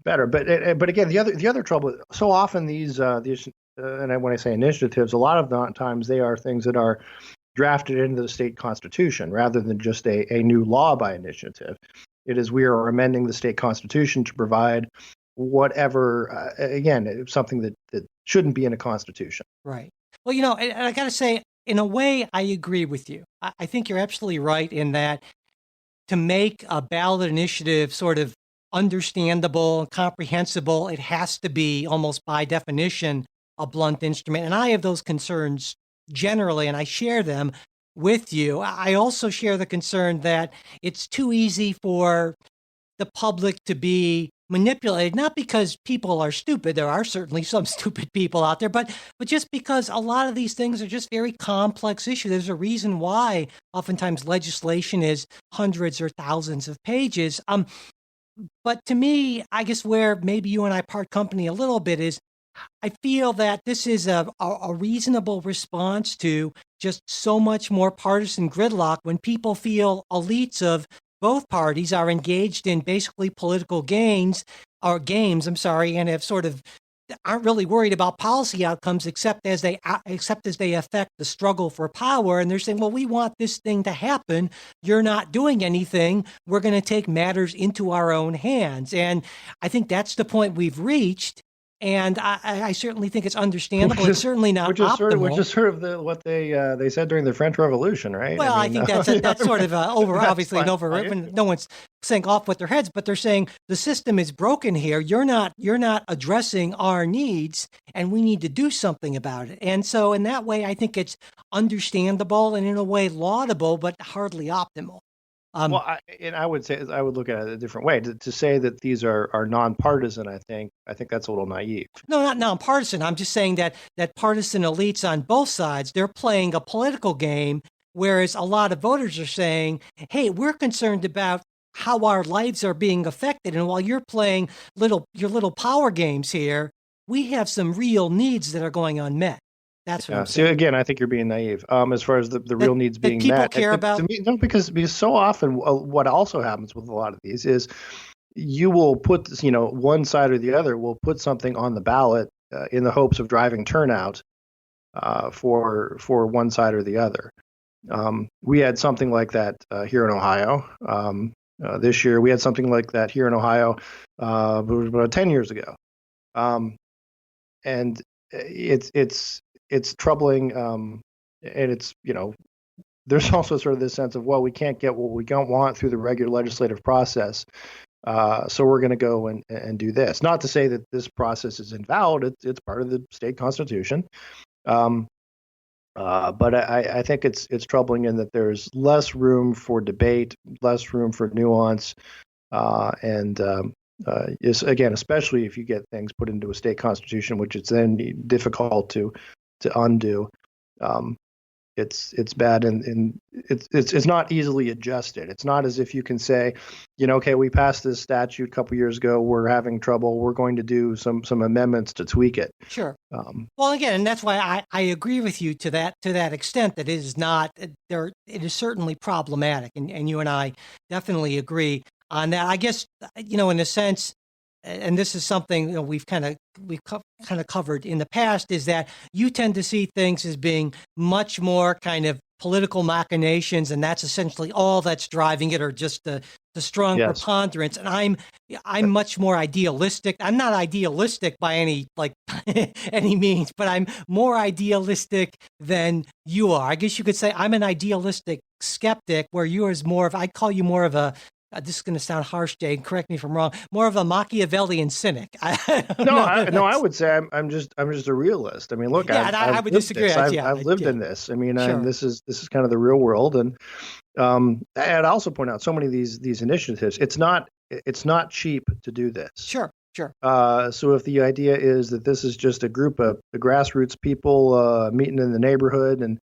better. But again, the other trouble. So often when I say initiatives, a lot of the times they are things that are drafted into the state constitution rather than just a new law by initiative. It is, we are amending the state constitution to provide whatever, again, something that shouldn't be in a constitution. right. Well, and I got to say, in a way, I agree with you. I think you're absolutely right in that to make a ballot initiative sort of understandable and comprehensible, it has to be almost by definition a blunt instrument. And I have those concerns generally, and I share them with you. I also share the concern that it's too easy for the public to be manipulated, not because people are stupid. There are certainly some stupid people out there, but just because a lot of these things are just very complex issues. There's a reason why oftentimes legislation is hundreds or thousands of pages. But to me, I guess where maybe you and I part company a little bit is I feel that this is a reasonable response to just so much more partisan gridlock when people feel elites of both parties are engaged in basically political games, and have sort of aren't really worried about policy outcomes except as they affect the struggle for power. And they're saying, well, we want this thing to happen. You're not doing anything. We're going to take matters into our own hands. And I think that's the point we've reached. And I certainly think it's understandable. It's certainly not optimal. Which is sort of what they said during the French Revolution, right? Well, I think that's sort of obviously an fine. no one's saying off with their heads, but they're saying the system is broken here. You're not addressing our needs, and we need to do something about it. And so, in that way, I think it's understandable and in a way laudable, but hardly optimal. Well, I would say, I would look at it a different way. To say that these are nonpartisan, I think that's a little naive. No, not nonpartisan. I'm just saying that partisan elites on both sides, they're playing a political game, whereas a lot of voters are saying, hey, we're concerned about how our lives are being affected. And while you're playing your little power games here, we have some real needs that are going unmet. That's what Yeah. I'm See, saying. again, I think you're being naive. As far as the That real needs that being people met, care to about. me, no, because so often what also happens with a lot of these is you will put, one side or the other will put something on the ballot in the hopes of driving turnout for one side or the other. We had something like that here in Ohio this year. We had something like that here in Ohio about 10 years ago. Um, and it's troubling, and it's there's also sort of this sense of, well, we can't get what we don't want through the regular legislative process, so we're going to go and do this. Not to say that this process is invalid; it's part of the state constitution. Um, but I think it's troubling in that there's less room for debate, less room for nuance, and is, again, especially if you get things put into a state constitution, which it's then difficult to undo. Um, it's bad, and it's not easily adjusted. It's not as if you can say, okay, we passed this statute a couple years ago, we're having trouble, we're going to do some amendments to tweak it. Sure. Well, again, and that's why I agree with you to that extent, that it is not there. It is certainly problematic, and you and I definitely agree on that. I guess, in a sense, and this is something we've covered in the past, is that you tend to see things as being much more kind of political machinations, and that's essentially all that's driving it, or just the strong Yes. preponderance. And I'm much more idealistic. I'm not idealistic by any any means, but I'm more idealistic than you are. I guess you could say I'm an idealistic skeptic, where you is more of, I call you more of a, this is going to sound harsh, Jay, correct me if I'm wrong, more of a Machiavellian cynic. I would say I'm just a realist. I mean, look, Yeah, I've and I would lived disagree. this. I've lived Yeah, in this. I mean, sure. this is kind of the real world. And I'd also point out, so many of these initiatives, it's not cheap to do this. Sure. So if the idea is that this is just a group of the grassroots people meeting in the neighborhood and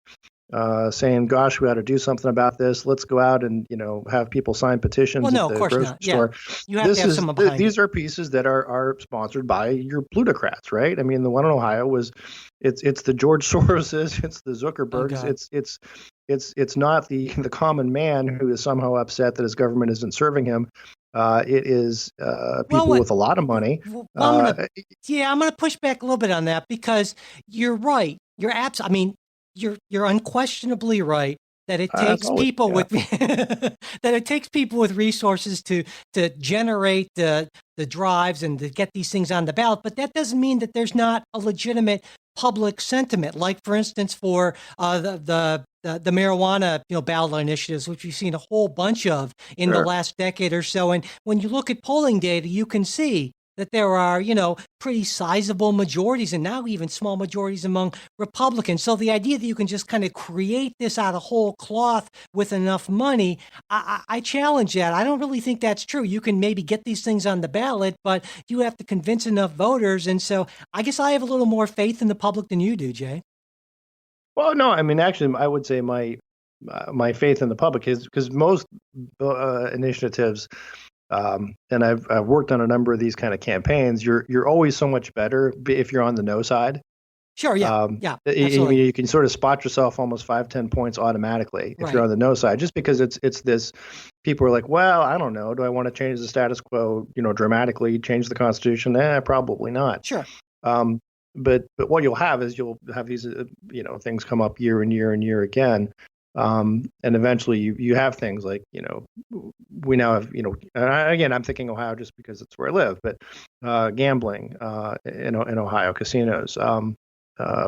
saying, "Gosh, we ought to do something about this. Let's go out and have people sign petitions Well, no, at of the course grocery not. Yeah. store." You have to have someone behind These it. are pieces that are sponsored by your plutocrats, right? I mean, the one in Ohio it's the George Soroses, it's the Zuckerbergs, it's not the common man who is somehow upset that his government isn't serving him. It is people with a lot of money. Well, I'm gonna push back a little bit on that, because you're right. You're unquestionably right that it takes people with that it takes people with resources to generate the drives and to get these things on the ballot. But that doesn't mean that there's not a legitimate public sentiment, like, for instance, for the marijuana ballot initiatives, which we've seen a whole bunch of in the last decade or so. And when you look at polling data, you can see that there are, pretty sizable majorities, and now even small majorities among Republicans. So the idea that you can just kind of create this out of whole cloth with enough money, I challenge that. I don't really think that's true. You can maybe get these things on the ballot, but you have to convince enough voters. And so I guess I have a little more faith in the public than you do, Jay. Well, no, I mean, actually, I would say my faith in the public is because most initiatives, and I've worked on a number of these kind of campaigns. You're always so much better if you're on the no side. Sure, yeah, absolutely. You can sort of spot yourself almost 5-10 points automatically if you're on the no side, just because it's this. People are like, well, I don't know. Do I want to change the status quo, dramatically, change the Constitution? Probably not. Sure. But what you'll have is you'll have these things come up year and year and year again. And eventually you have things like, we now have, again, I'm thinking Ohio just because it's where I live, but gambling in Ohio, casinos.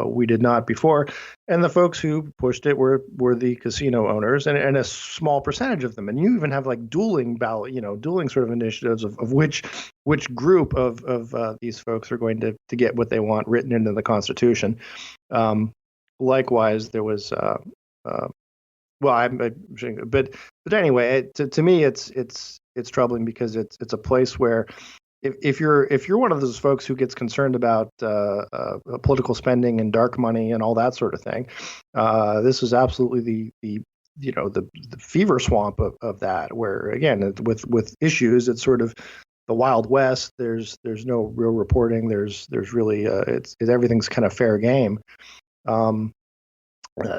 We did not before. And the folks who pushed it were the casino owners and a small percentage of them. And you even have like dueling sort of initiatives of which group of these folks are going to get what they want written into the Constitution. Likewise, there was but anyway, to me, it's troubling because it's a place where if you're one of those folks who gets concerned about political spending and dark money and all that sort of thing, this is absolutely the fever swamp of that. Where again, with issues, it's sort of the Wild West. There's no real reporting. There's really everything's kind of fair game. Um,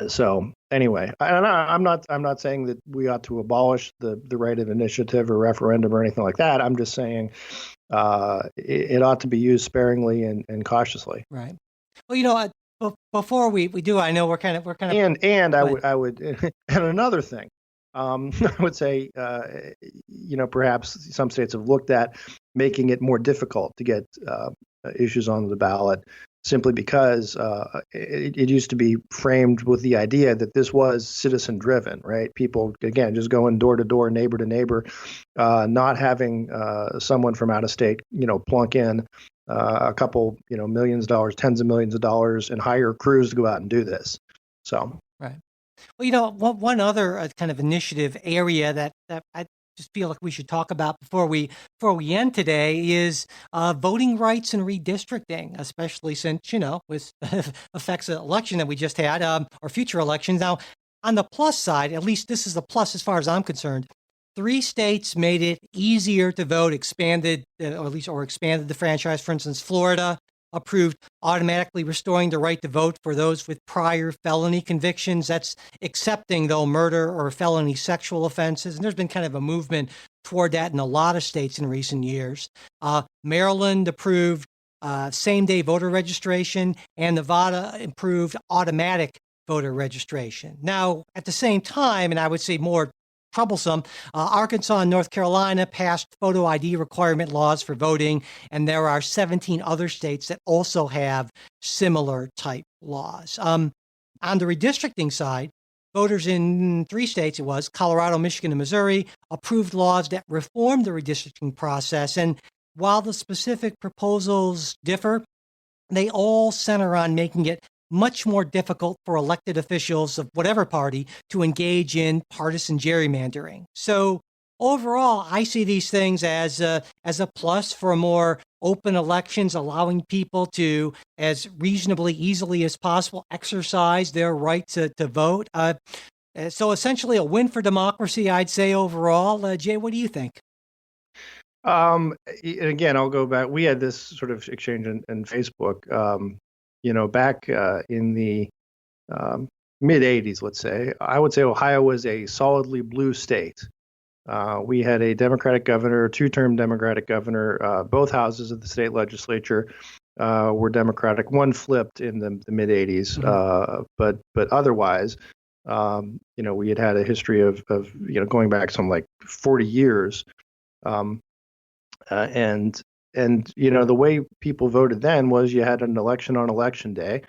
so anyway, I'm not saying that we ought to abolish the right of initiative or referendum or anything like that. I'm just saying it ought to be used sparingly and cautiously. Right. Well, before we do, I know we're kind of. And Go ahead. I would and another thing, I would say, perhaps some states have looked at making it more difficult to get issues on the ballot simply because it used to be framed with the idea that this was citizen driven, right? People, again, just going door to door, neighbor to neighbor, not having someone from out of state, plunk in a couple, millions of dollars, tens of millions of dollars, and hire crews to go out and do this. So, Right. Well, one other kind of initiative area that I just feel like we should talk about before we end today is voting rights and redistricting, especially since with affects the election that we just had, or future elections. Now, on the plus side, at least this is a plus as far as I'm concerned. 3 states made it easier to vote, expanded the franchise. For instance, Florida approved automatically restoring the right to vote for those with prior felony convictions. That's accepting, though, murder or felony sexual offenses. And there's been kind of a movement toward that in a lot of states in recent years. Maryland approved same-day voter registration, and Nevada improved automatic voter registration. Now, at the same time, and I would say more troublesome, Arkansas and North Carolina passed photo ID requirement laws for voting, and there are 17 other states that also have similar type laws. On the redistricting side, voters in 3 states, it was Colorado, Michigan, and Missouri, approved laws that reformed the redistricting process. And while the specific proposals differ, they all center on making it much more difficult for elected officials of whatever party to engage in partisan gerrymandering. So overall, I see these things as a plus for more open elections, allowing people to, as reasonably easily as possible, exercise their right to vote. So essentially a win for democracy, I'd say overall. Jay, what do you think? Again, I'll go back. We had this sort of exchange in Facebook. Back in the mid 80s, let's say, I would say Ohio was a solidly blue state. We had a Democratic governor, two-term Democratic governor. Both houses of the state legislature were Democratic. One flipped in the mid 80s, but otherwise, we had a history of going back some like 40 years. And the way people voted then was you had an election on election day.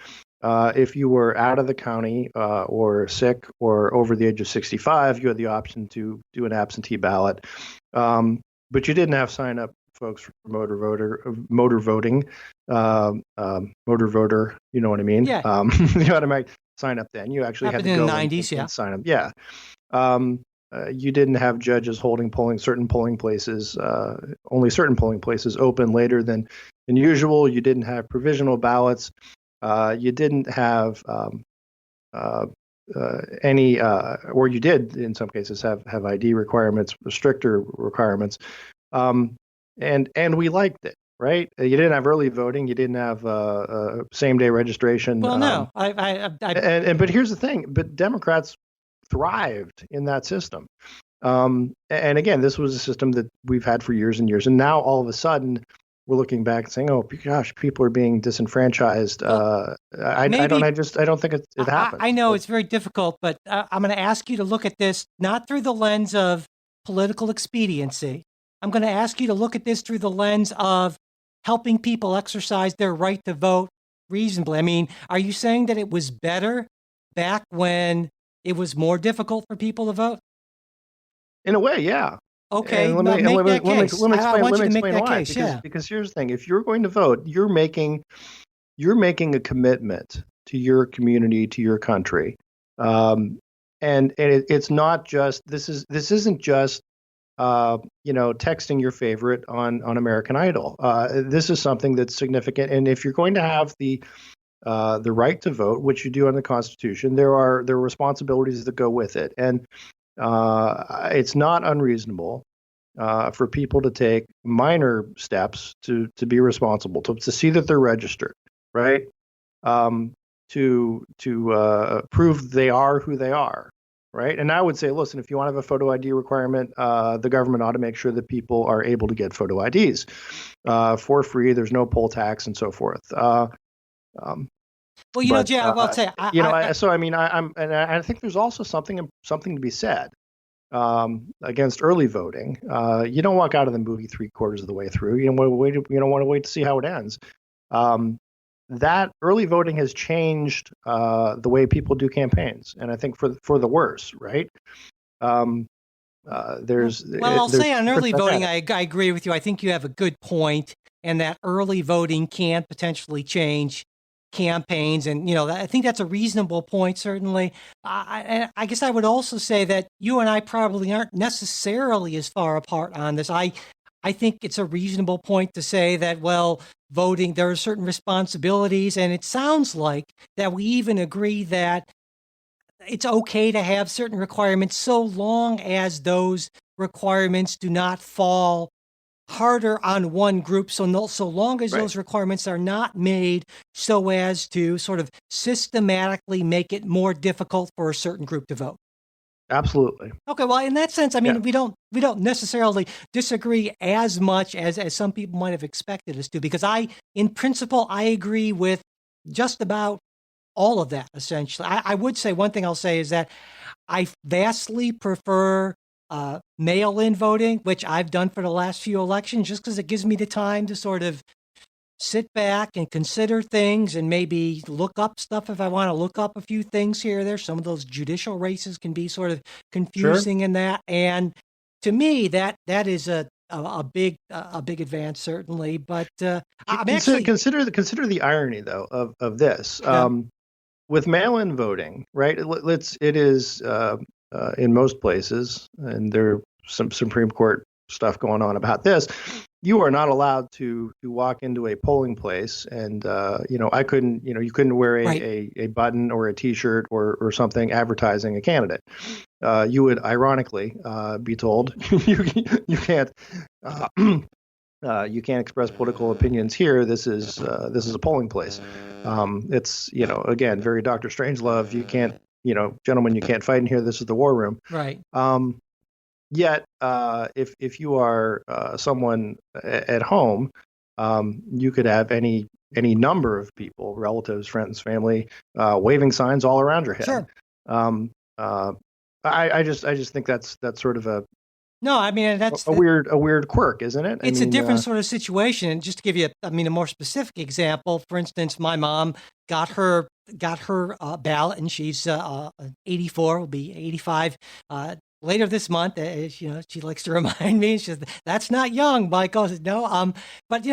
If you were out of the county or sick or over the age of 65, you had the option to do an absentee ballot. But you didn't have sign up folks for motor voting, motor voter. You know what I mean? Yeah. You automatic sign up then. You actually Happened had to in go the 90s, and sign up. Yeah. You didn't have judges holding certain polling places, only certain polling places open later than usual. You didn't have provisional ballots. You didn't have any, or you did in some cases have ID requirements, stricter requirements, and we liked it. Right? You didn't have early voting. You didn't have same day registration. Well, no, but here's the thing. But Democrats thrived in that system. And again, this was a system that we've had for years and years. And now all of a sudden we're looking back and saying, oh gosh, people are being disenfranchised. I don't think it happens. I know it's very difficult, but I'm going to ask you to look at this not through the lens of political expediency. I'm going to ask you to look at this through the lens of helping people exercise their right to vote reasonably. I mean, are you saying that it was better back when it was more difficult for people to vote? In a way, yeah. Okay, let me explain why. Because here's the thing: if you're going to vote, you're making a commitment to your community, to your country, and it's not just this isn't just texting your favorite on American Idol. This is something that's significant, and if you're going to have the right to vote, which you do under the Constitution, there are responsibilities that go with it, and it's not unreasonable for people to take minor steps to be responsible, to see that they're registered, right? to prove they are who they are, right? And I would say, listen, if you want to have a photo ID requirement, the government ought to make sure that people are able to get photo IDs for free. There's no poll tax and so forth. Um, Well, but Jay, I will say, so I mean, I think there's also something to be said against early voting. You don't walk out of the movie 3/4 of the way through. You don't want to wait to see how it ends. That early voting has changed the way people do campaigns, and I think for the worse, right? I'll say on early voting, I agree with you. I think you have a good point, and that early voting can potentially change campaigns, and I think that's a reasonable point. Certainly, I guess I would also say that you and I probably aren't necessarily as far apart on this. I think it's a reasonable point to say that, well, voting, there are certain responsibilities, and it sounds like that we even agree that it's okay to have certain requirements so long as those requirements do not fall harder on one group. So long as those requirements are not made so as to sort of systematically make it more difficult for a certain group to vote. Absolutely. Okay, well, in that sense, I mean, we don't necessarily disagree as much as some people might have expected us to, because in principle, I agree with just about all of that, essentially. I would say one thing I'll say is that I vastly prefer mail-in voting, which I've done for the last few elections, just because it gives me the time to sort of sit back and consider things and maybe look up stuff if I want to look up a few things here or there. Some of those judicial races can be sort of confusing in that. And to me, that is a big advance, certainly. But consider the irony, though, of this. With mail-in voting, right? It is in most places, and there's some Supreme Court stuff going on about this. You are not allowed to walk into a polling place, and I couldn't. You couldn't wear a button or a T-shirt or something advertising a candidate. You would ironically be told you can't. You can't express political opinions here. This is a polling place. It's again very Dr. Strangelove. You can't gentlemen, you can't fight in here. This is the war room. Right. Yet, if you are someone at home, you could have any number of people, relatives, friends, family, waving signs all around your head. Sure. I just think that's sort of no, I mean that's a weird quirk, isn't it? It's a different sort of situation. And just to give you, a more specific example, for instance, my mom got her ballot, and she's 84, will be 85 later this month. She likes to remind me. She says, "That's not young, Michael." I said, "No, but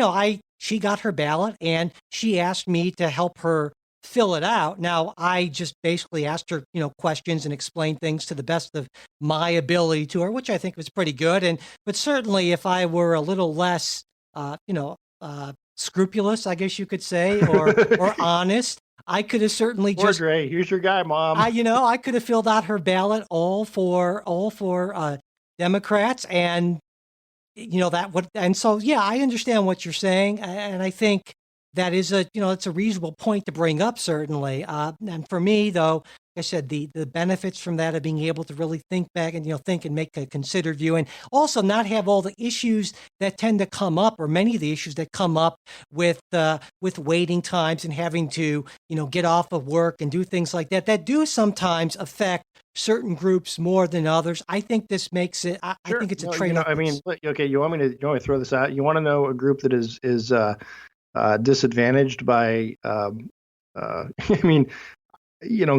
she got her ballot, and she asked me to help her fill it out. Now, I just basically asked her, questions and explained things to the best of my ability to her, which I think was pretty good. But certainly, if I were a little less, scrupulous, I guess you could say, or honest, I could have certainly just. Dre, here's your guy, Mom. I could have filled out her ballot all for Democrats, and and so I understand what you're saying, and I think that is it's a reasonable point to bring up, certainly. And for me, though, like I said, the benefits from that of being able to really think back and think and make a considered view, and also not have all the issues that tend to come up, or many of the issues that come up with waiting times and having to get off of work and do things like that do sometimes affect certain groups more than others. I think this makes it. I think it's a trade-off. Okay, you want me to throw this out? You want to know a group that is disadvantaged by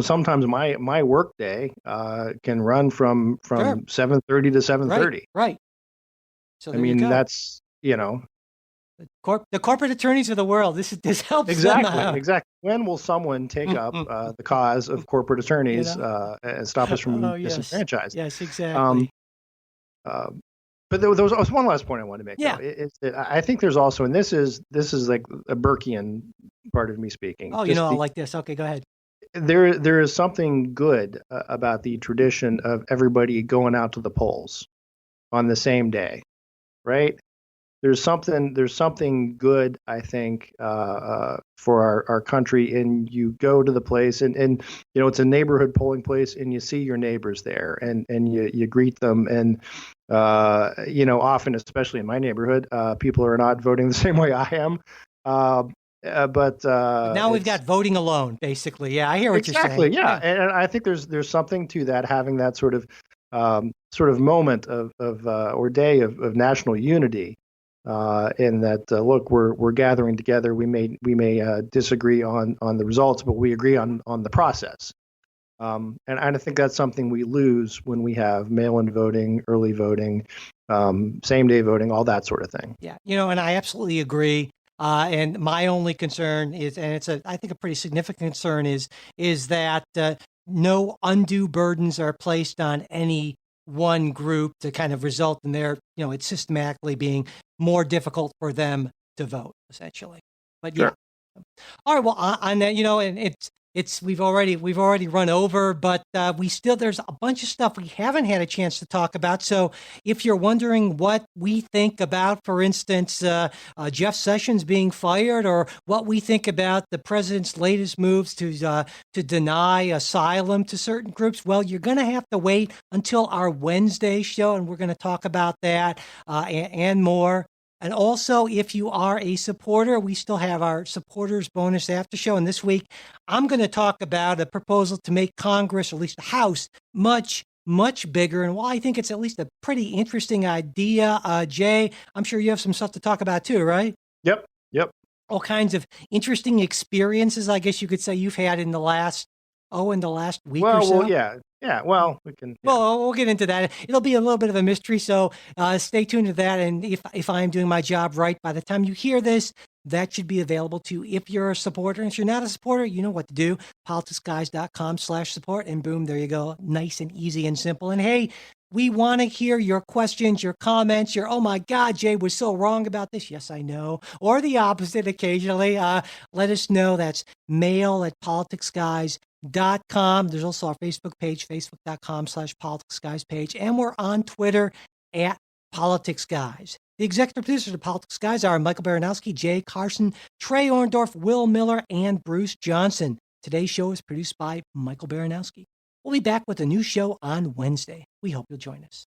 sometimes my work day can run from 7:30 to 7:30. Right. So that's the corporate attorneys of the world. This helps exactly. When will someone take up the cause of corporate attorneys and stop us from disenfranchised? Yes, exactly. But there was one last point I wanted to make. Yeah. I think there's also, and this is like a Burkean part of me speaking. Oh, I like this. Okay, go ahead. There is something good about the tradition of everybody going out to the polls on the same day, right? there's something good, I think, for our country. And you go to the place, and it's a neighborhood polling place, and you see your neighbors there, and you greet them. And often, especially in my neighborhood, people are not voting the same way I am. Uh, but But now we've it's got voting alone, basically. Yeah, I hear what you're saying. exactly, yeah. Yeah. And I think there's something to that, having that sort of moment of or day of national unity. In that, look, we're gathering together. We may disagree on the results, but we agree on the process. And I think that's something we lose when we have mail-in voting, early voting, same-day voting, all that sort of thing. Yeah, and I absolutely agree. And my only concern is, and I think a pretty significant concern is that no undue burdens are placed on any one group to kind of result in it systematically being more difficult for them to vote, essentially. But yeah. Sure. All right. Well, on that, and it's we've already run over, but there's a bunch of stuff we haven't had a chance to talk about. So if you're wondering what we think about, for instance, Jeff Sessions being fired, or what we think about the president's latest moves to deny asylum to certain groups, well, you're going to have to wait until our Wednesday show, and we're going to talk about that and more. And also, if you are a supporter, we still have our supporters bonus after show. And this week, I'm going to talk about a proposal to make Congress, or at least the House, much, much bigger. And while I think it's at least a pretty interesting idea, Jay, I'm sure you have some stuff to talk about too, right? Yep. Yep. All kinds of interesting experiences, I guess you could say, you've had in the last week or so. Well, yeah. Yeah. Well, we can. Yeah. Well, we'll get into that. It'll be a little bit of a mystery, so stay tuned to that. And if I'm doing my job right, by the time you hear this, that should be available to you if you're a supporter. And if you're not a supporter, you know what to do. politicsguys.com/support, and boom, there you go. Nice and easy and simple. And hey, we want to hear your questions, your comments, oh my God, Jay was so wrong about this. Yes, I know. Or the opposite occasionally. Let us know. That's mail@politicsguys.com. There's also our Facebook page, facebook.com/politicsguys page. And we're on Twitter @politicsguys. The executive producers of Politics Guys are Michael Baranowski, Jay Carson, Trey Orndorff, Will Miller, and Bruce Johnson. Today's show is produced by Michael Baranowski. We'll be back with a new show on Wednesday. We hope you'll join us.